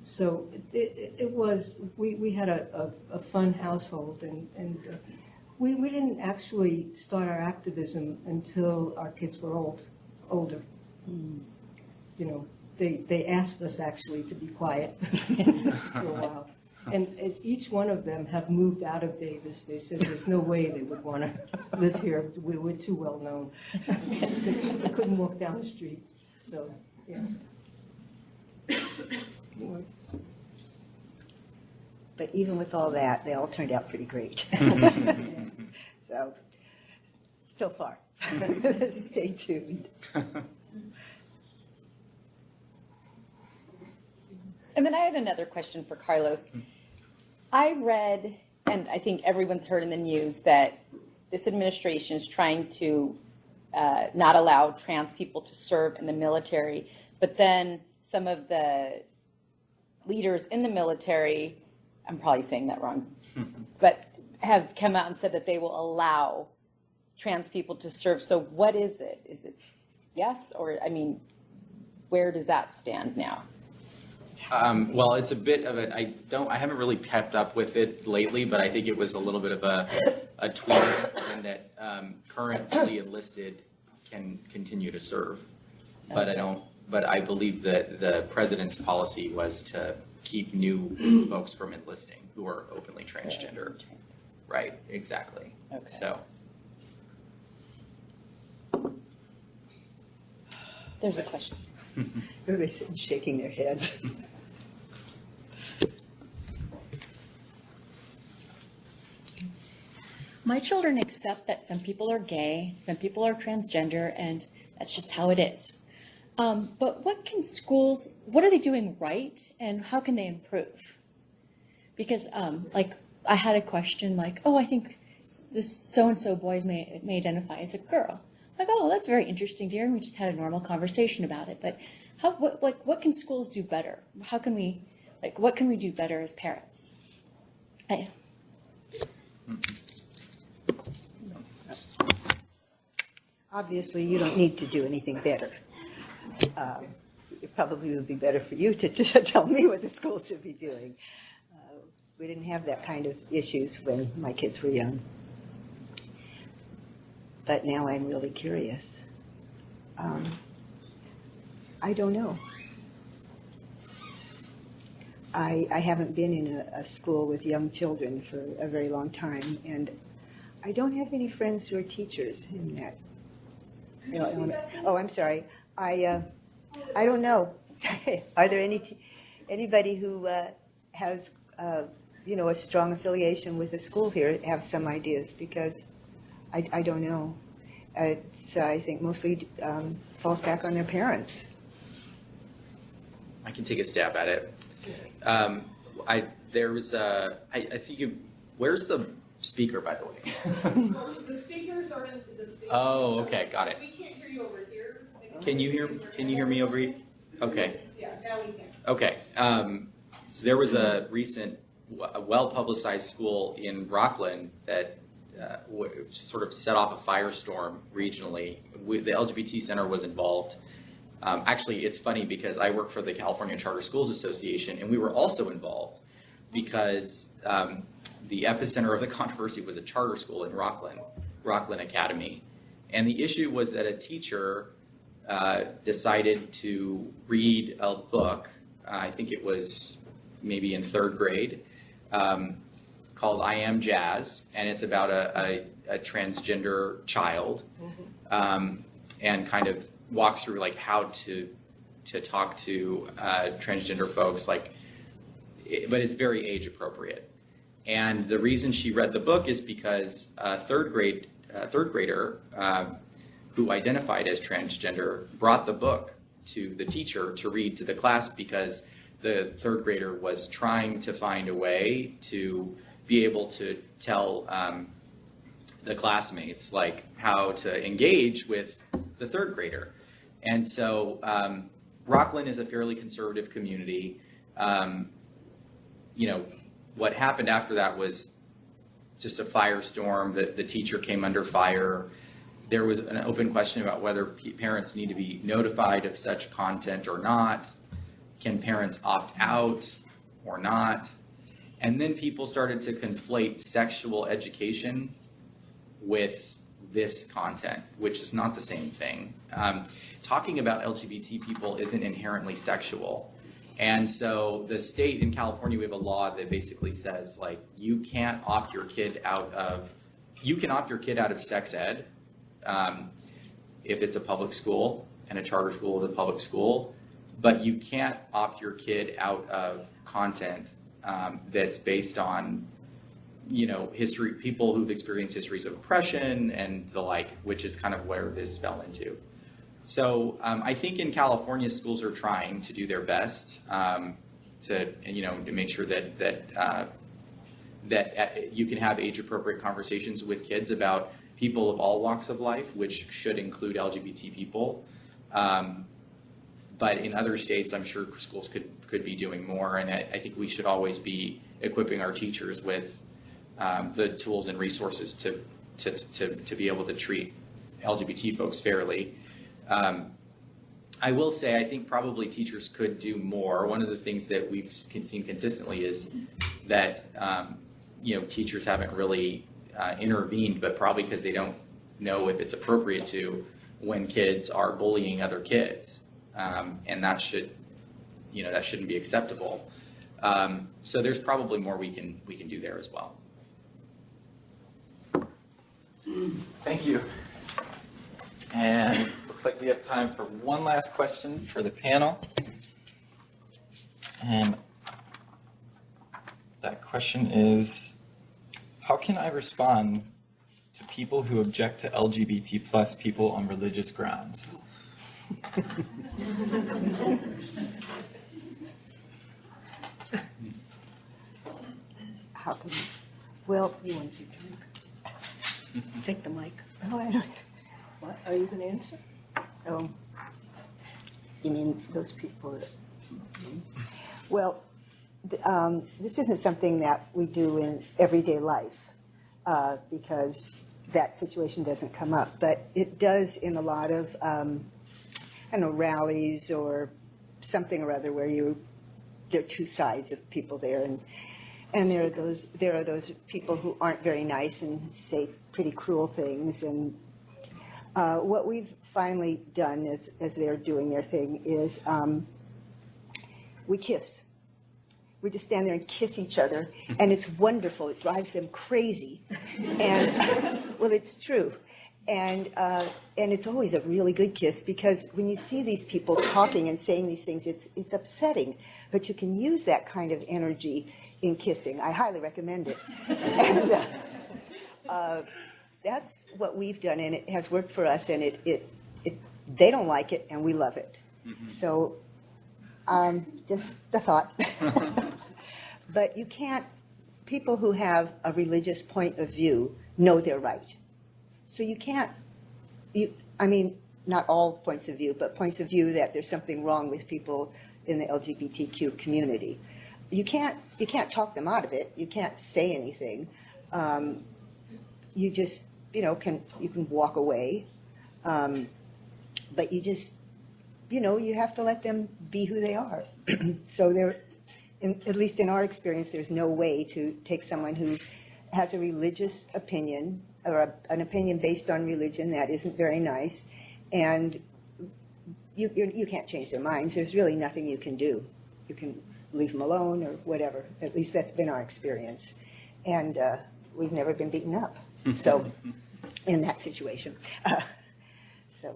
So it was, we had a fun household, and we didn't actually start our activism until our kids were older. they asked us actually to be quiet for a while. And each one of them have moved out of Davis. They said there's no way they would want to live here. We're too well known. They couldn't walk down the street. So, yeah. But even with all that, they all turned out pretty great. So far. Stay tuned. And then I had another question for Carlos. I read, and I think everyone's heard in the news, that this administration is trying to not allow trans people to serve in the military, but then some of the leaders in the military, I'm probably saying that wrong, but have come out and said that they will allow trans people to serve. So what is it? Is it yes? Or, I mean, where does that stand now? Well, it's a bit of a, I haven't really kept up with it lately, but I think it was a little bit of a tweak in that currently enlisted can continue to serve. But I believe that the president's policy was to keep new folks from enlisting who are openly transgender. Right, exactly. Okay. So. There's a question. Everybody's sitting shaking their heads. My children accept that some people are gay, some people are transgender, and that's just how it is. But what are they doing right, and how can they improve? Because, I had a question like, I think this so-and-so boys may identify as a girl. Like, that's very interesting, dear, and we just had a normal conversation about it. But what can schools do better? How can we, what can we do better as parents? Obviously, you don't need to do anything better. It probably would be better for you to tell me what the school should be doing. We didn't have that kind of issues when my kids were young. But now I'm really curious. I don't know. I haven't been in a school with young children for a very long time, and I don't have any friends who are teachers in that. I'm sorry. I don't know. Are there anybody who has a strong affiliation with a school here have some ideas? Because I don't know. It's I think mostly falls back on their parents. I can take a stab at it. I think where's the speaker, by the way? The speakers are in the same. Oh, okay, got it. We can't hear you over here. Can you hear me over here? Okay. Yeah, now we can. Okay. So there was a recent well-publicized school in Rockland that sort of set off a firestorm regionally. The LGBT Center was involved. Actually, it's funny because I work for the California Charter Schools Association, and we were also involved because the epicenter of the controversy was a charter school in Rockland Academy. And the issue was that a teacher decided to read a book, I think it was maybe in 3rd grade, called I Am Jazz, and it's about a transgender child, and kind of walks through like how to talk to transgender folks, but it's very age appropriate. And the reason she read the book is because a third grader who identified as transgender brought the book to the teacher to read to the class because the 3rd grader was trying to find a way to be able to tell the classmates like how to engage with the 3rd grader. And so Rockland is a fairly conservative community. What happened after that was just a firestorm. The teacher came under fire. There was an open question about whether parents need to be notified of such content or not. Can parents opt out or not? And then people started to conflate sexual education with this content, which is not the same thing. Talking about LGBT people isn't inherently sexual. And so the state in California, we have a law that basically says, like, you can't opt your kid out of, you can opt your kid out of sex ed if it's a public school, and a charter school is a public school, but you can't opt your kid out of content that's based on, you know, history, people who've experienced histories of oppression and the like, which is kind of where this fell into. So I think in California, schools are trying to do their best to make sure that you can have age-appropriate conversations with kids about people of all walks of life, which should include LGBT people. But in other states, I'm sure schools could be doing more, and I think we should always be equipping our teachers with the tools and resources to be able to treat LGBT folks fairly. I will say, I think probably teachers could do more. One of the things that we've seen consistently is that teachers haven't really intervened, but probably because they don't know if it's appropriate to when kids are bullying other kids, and that shouldn't be acceptable. So there's probably more we can do there as well. Thank you. And looks like we have time for one last question for the panel. And that question is, how can I respond to people who object to LGBT plus people on religious grounds? How can you? Well, you want to take the mic? Oh, I don't. What are you going to answer? Oh, you mean those people? Well, this isn't something that we do in everyday life because that situation doesn't come up, but it does in a lot of rallies or something or other where there are two sides of people there, and there are those people who aren't very nice and say pretty cruel things. And what we've finally done as they're doing their thing is we kiss. We just stand there and kiss each other, and it's wonderful. It drives them crazy, and well, it's true, and it's always a really good kiss, because when you see these people talking and saying these things, it's upsetting, but you can use that kind of energy in kissing. I highly recommend it, and that's what we've done, and it has worked for us, and they don't like it, and we love it. Mm-hmm. So. Just the thought. But you can't, people who have a religious point of view know they're right. So you can't, not all points of view, but points of view that there's something wrong with people in the LGBTQ community. You can't talk them out of it. You can't say anything. You just, you can walk away. But you just, you have to let them be who they are. So at least in our experience, there's no way to take someone who has a religious opinion or an opinion based on religion that isn't very nice, and you can't change their minds. There's really nothing you can do. You can leave them alone or whatever. At least that's been our experience. And we've never been beaten up. So in that situation. So.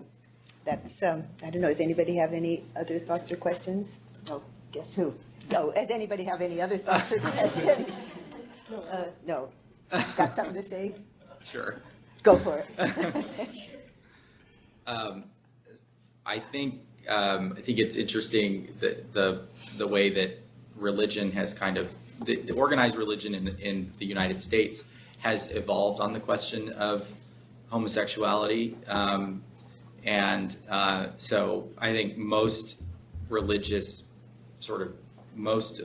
That's, I don't know, does anybody have any other thoughts or questions? Oh, guess who? No, does anybody have any other thoughts or questions? No. Got something to say? Sure. Go for it. I think it's interesting that the way that religion has kind of, the organized religion in the United States has evolved on the question of homosexuality. And so I think most religious most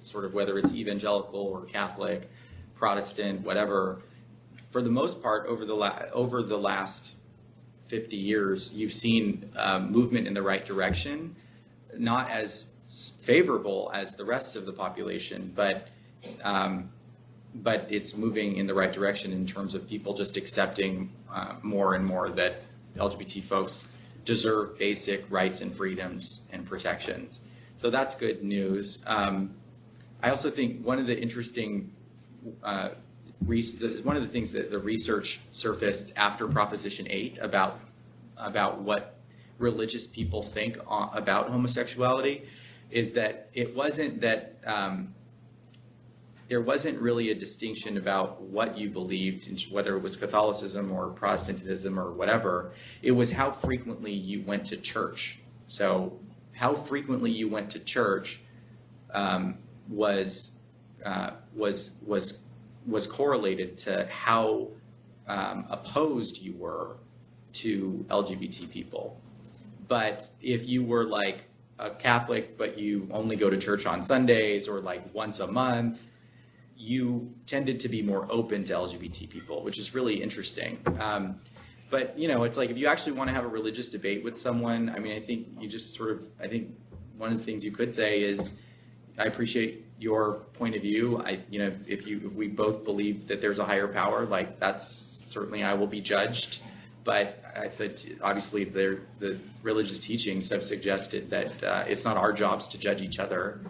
sort of whether it's evangelical or Catholic, Protestant, whatever, for the most part over the last 50 years, you've seen movement in the right direction, not as favorable as the rest of the population, but but it's moving in the right direction in terms of people just accepting more and more that LGBT folks deserve basic rights and freedoms and protections. So that's good news. I also think one of the interesting, one of the things that the research surfaced after Proposition 8 about what religious people think about homosexuality is that it wasn't that there wasn't really a distinction about what you believed, whether it was Catholicism or Protestantism or whatever. It was how frequently you went to church. So how frequently you went to church was correlated to how opposed you were to LGBT people. But if you were like a Catholic, but you only go to church on Sundays or like once a month, you tended to be more open to LGBT people, which is really interesting. But, it's like if you actually want to have a religious debate with someone, I mean, I think you just I think one of the things you could say is, I appreciate your point of view. If we both believe that there's a higher power, like that's certainly I will be judged. But I think obviously the religious teachings have suggested that it's not our jobs to judge each other.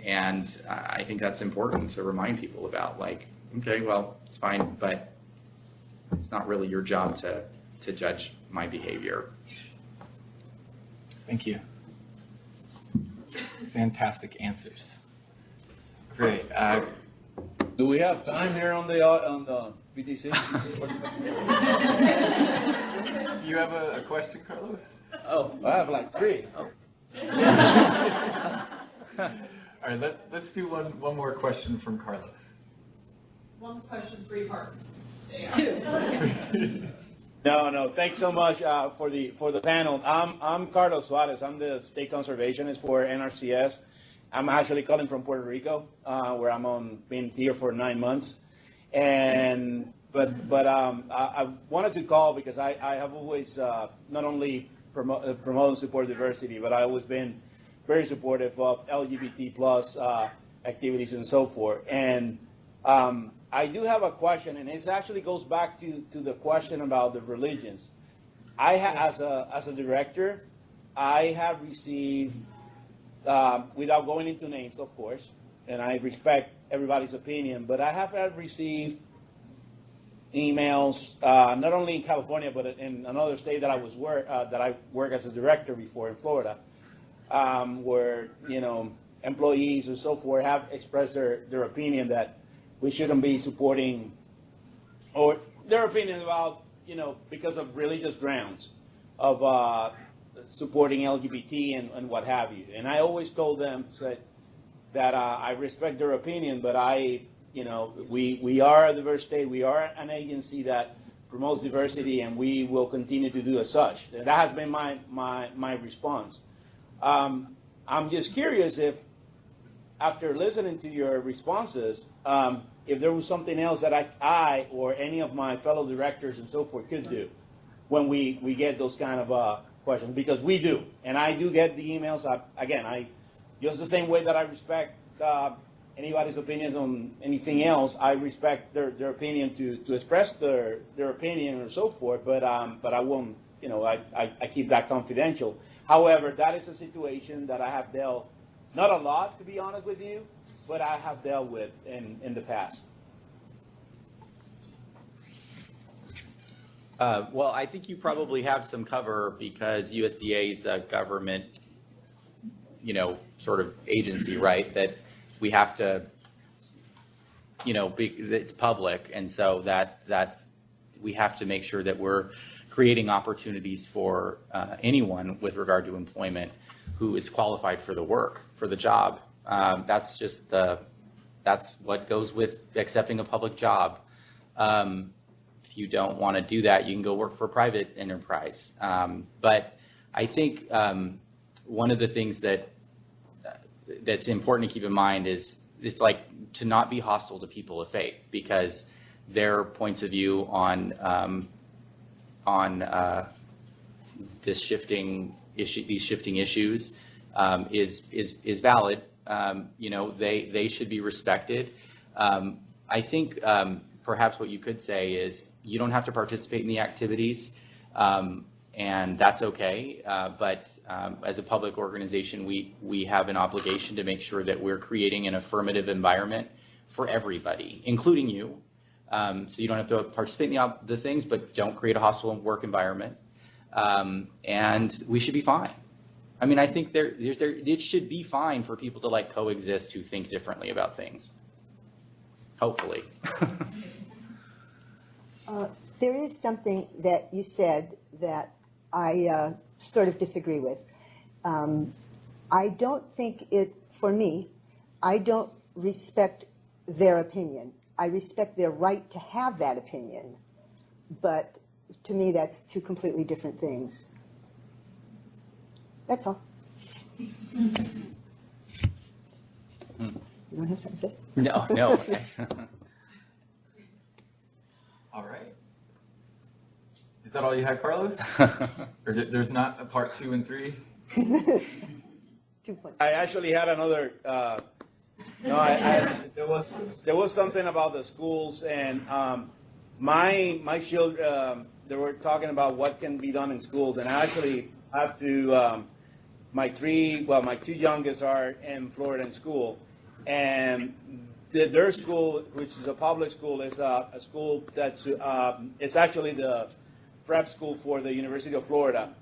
And I think that's important to remind people about, like, okay, well, it's fine, but it's not really your job to judge my behavior. Thank you. Fantastic answers. Great. Do we have time here on the BTC? You have a question, Carlos? Oh, I have like 3. All right, let's do one more question from Carlos. One question, 3 hearts. 2. No. Thanks so much for the panel. I'm Carlos Suarez. I'm the state conservationist for NRCS. I'm actually calling from Puerto Rico, where I'm been here for 9 months. But I wanted to call because I have always not only promote and support diversity, but I've always been very supportive of LGBT plus activities and so forth. And I do have a question, and it actually goes back to the question about the religions. As a director, I have received, without going into names, of course, and I respect everybody's opinion, but I have received emails, not only in California, but in another state that I work as a director before in Florida, where employees and so forth have expressed their opinion that we shouldn't be supporting, or their opinion about because of religious grounds of supporting LGBT and what have you. And I always told them that I respect their opinion, but we are a diverse state. We are an agency that promotes diversity, and we will continue to do as such. That has been my response. I'm just curious if, after listening to your responses, if there was something else that I or any of my fellow directors and so forth could do when we get those kind of questions, because we do, and I do get the emails. I just the same way that I respect anybody's opinions on anything else, I respect their opinion to express their opinion and so forth. But I won't, I keep that confidential. However, that is a situation that I have dealt, not a lot, to be honest with you, but I have dealt with in the past. Well, I think you probably have some cover because USDA is a government, sort of agency, right? That we have to, it's public, and so that we have to make sure that we're creating opportunities for anyone with regard to employment who is qualified for the work, for the job. That's just that's what goes with accepting a public job. If you don't want to do that, you can go work for a private enterprise. But I think one of the things that's important to keep in mind is it's like to not be hostile to people of faith, because their points of view on these shifting issues is valid. They should be respected. I think perhaps what you could say is you don't have to participate in the activities, and that's okay. But as a public organization, we have an obligation to make sure that we're creating an affirmative environment for everybody, including you. So you don't have to participate in the things, but don't create a hostile work environment. And we should be fine. I mean, I think it should be fine for people to like coexist who think differently about things. Hopefully. There is something that you said that I sort of disagree with. I don't think for me, I don't respect their opinion. I respect their right to have that opinion. But to me, that's two completely different things. That's all. You don't have something to say? No. All right. Is that all you had, Carlos? Or there's not a part 2 and 3? 2 points. I actually had another. There was something about the schools, and my children. They were talking about what can be done in schools, and I actually have to. My 2 youngest are in Florida in school, and their school, which is a public school, is a school that's it's actually the prep school for the University of Florida.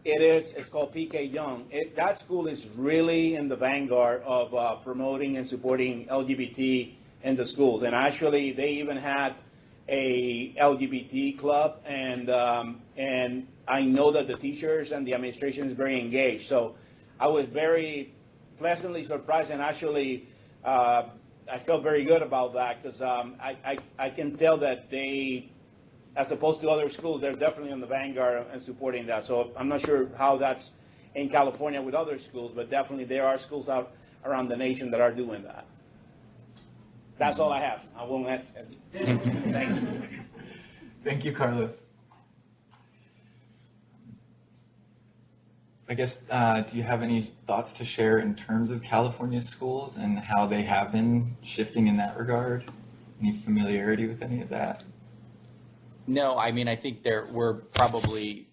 It's called P.K. Young. That school is really in the vanguard of promoting and supporting LGBT in the schools. And actually, they even had a LGBT club, and I know that the teachers and the administration is very engaged. So I was very pleasantly surprised, and actually I felt very good about that, because I can tell that they, as opposed to other schools, they're definitely in the vanguard and supporting that. So I'm not sure how that's in California with other schools, but definitely there are schools out around the nation that are doing that. That's all I have. I won't ask. Thanks. Thank you, Carlos. I guess, do you have any thoughts to share in terms of California schools and how they have been shifting in that regard? Any familiarity with any of that? No, I mean, I think we're probably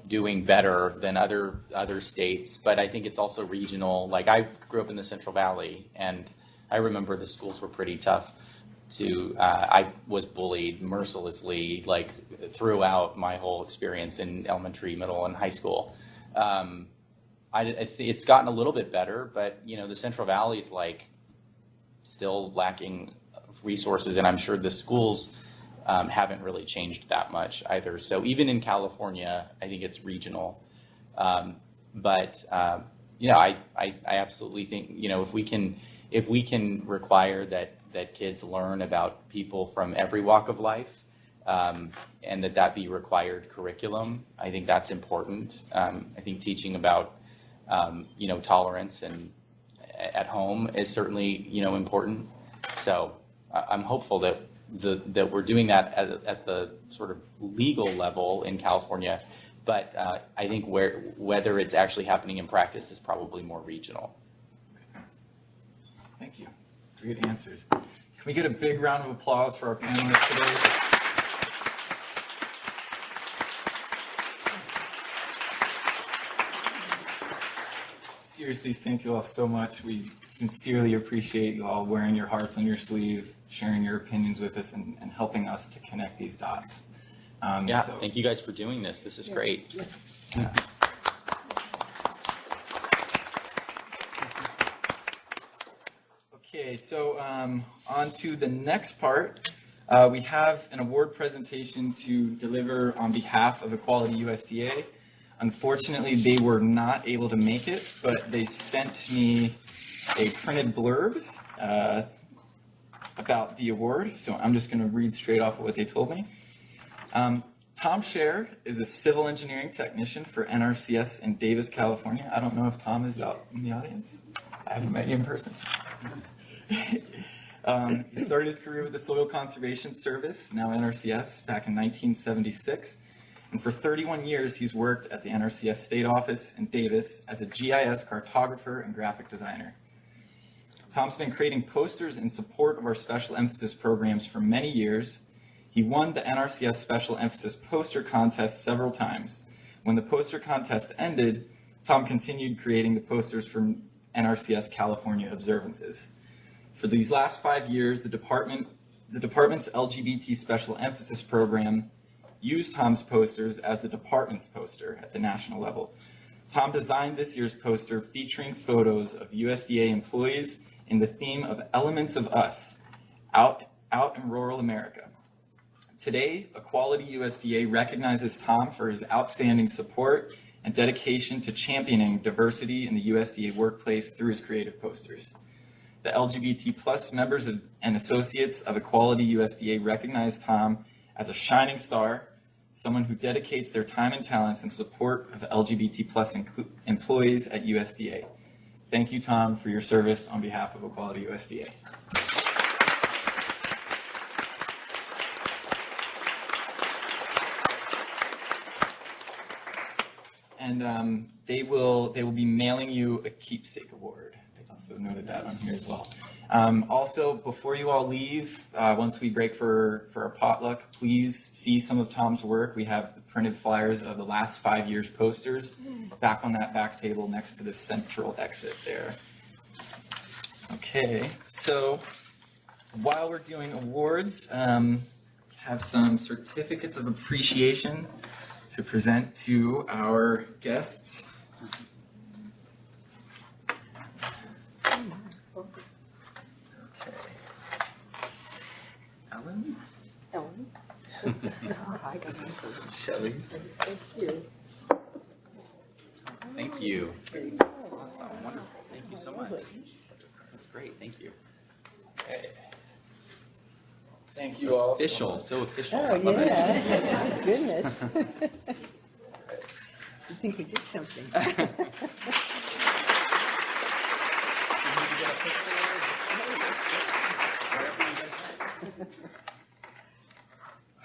doing better than other states, but I think it's also regional. Like, I grew up in the Central Valley, and I remember the schools were pretty tough. I was bullied mercilessly, like, throughout my whole experience in elementary, middle, and high school. It's gotten a little bit better, but the Central Valley is like still lacking resources, and I'm sure the schools haven't really changed that much either. So even in California, I think it's regional. But I absolutely think if we can require that kids learn about people from every walk of life, and that be required curriculum, I think that's important. I think teaching about tolerance and at home is certainly important. So I'm hopeful that we're doing that at the sort of legal level in California, but I think whether it's actually happening in practice is probably more regional. Thank you. Great answers. Can we get a big round of applause for our panelists today? Seriously, thank you all so much. We sincerely appreciate you all wearing your hearts on your sleeve, sharing your opinions with us, and helping us to connect these dots. Thank you guys for doing this. This is great. Yeah. Okay, so on to the next part. We have an award presentation to deliver on behalf of Equality USDA. Unfortunately, they were not able to make it, but they sent me a printed blurb about the award, so I'm just going to read straight off of what they told me. Tom Scher is a civil engineering technician for NRCS in Davis, California. I don't know if Tom is out in the audience. I haven't met you in person. He started his career with the Soil Conservation Service, now NRCS, back in 1976. And for 31 years, he's worked at the NRCS State Office in Davis as a GIS cartographer and graphic designer. Tom's been creating posters in support of our special emphasis programs for many years. He won the NRCS Special Emphasis Poster Contest several times. When the poster contest ended, Tom continued creating the posters for NRCS California observances. For these last 5 years, the department's LGBT Special Emphasis Program used Tom's posters as the department's poster at the national level. Tom designed this year's poster featuring photos of USDA employees in the theme of Elements of Us, out in rural America. Today, Equality USDA recognizes Tom for his outstanding support and dedication to championing diversity in the USDA workplace through his creative posters. The LGBT plus members and associates of Equality USDA recognize Tom as a shining star, someone who dedicates their time and talents in support of LGBT plus employees at USDA. Thank you, Tom, for your service on behalf of Equality USDA. And they will be mailing you a keepsake award. I also noted that on here as well. Also, before you all leave, once we break for our potluck, please see some of Tom's work. We have the printed flyers of the last 5 years' posters back on that back table next to the central exit there. Okay, so while we're doing awards, we have some certificates of appreciation to present to our guests. Ellen. Shelley. Thank you. Thank you. Awesome. Wonderful. Thank you so much. That's great. Thank you. Okay. Thank you all. Official. So official. Oh, I love yeah. it. Goodness. I think we did something.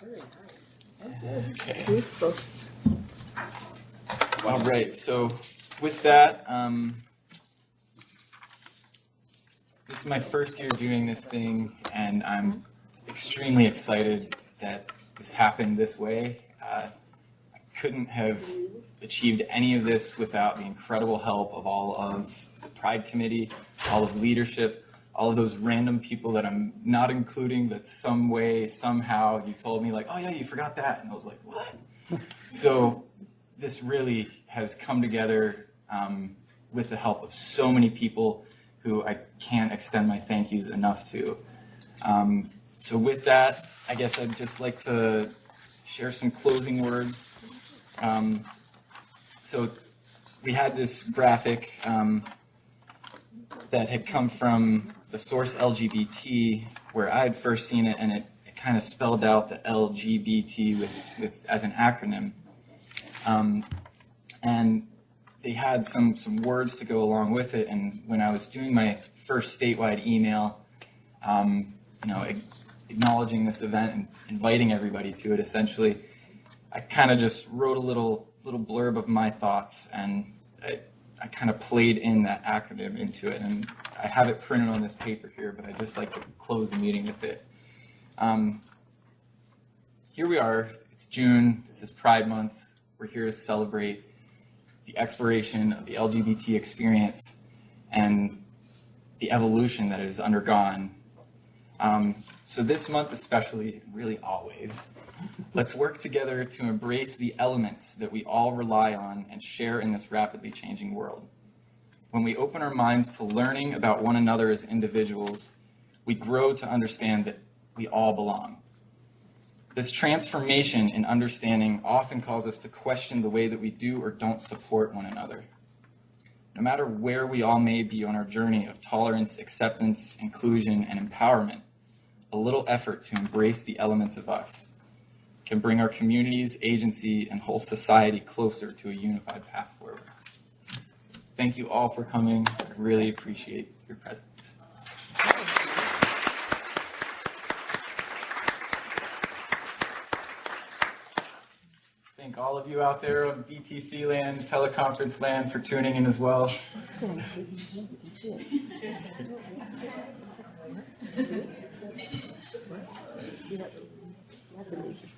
Very nice. Okay. Good folks. All right. So with that, this is my first year doing this thing, and I'm extremely excited that this happened this way. I couldn't have achieved any of this without the incredible help of all of the Pride Committee, all of leadership, all of those random people that I'm not including, but some way, somehow, you told me like, oh yeah, you forgot that. And I was like, what? So this really has come together with the help of so many people who I can't extend my thank yous enough to. So with that, I guess I'd just like to share some closing words. So we had this graphic that had come from the source LGBT, where I had first seen it, and it kind of spelled out the LGBT with as an acronym. And they had some words to go along with it, and when I was doing my first statewide email, acknowledging this event and inviting everybody to it, essentially, I kind of just wrote a little blurb of my thoughts, and I kind of played in that acronym into it, and I have it printed on this paper here, but I'd just like to close the meeting with it. Here we are, it's June, this is Pride Month, we're here to celebrate the exploration of the LGBT experience and the evolution that it has undergone. So this month especially, really always, let's work together to embrace the elements that we all rely on and share in this rapidly changing world. When we open our minds to learning about one another as individuals, we grow to understand that we all belong. This transformation in understanding often calls us to question the way that we do or don't support one another. No matter where we all may be on our journey of tolerance, acceptance, inclusion, and empowerment, a little effort to embrace the elements of us can bring our communities, agency, and whole society closer to a unified path forward. So thank you all for coming. I really appreciate your presence. thank all of you out there on BTC land, teleconference land for tuning in as well. You have to leave.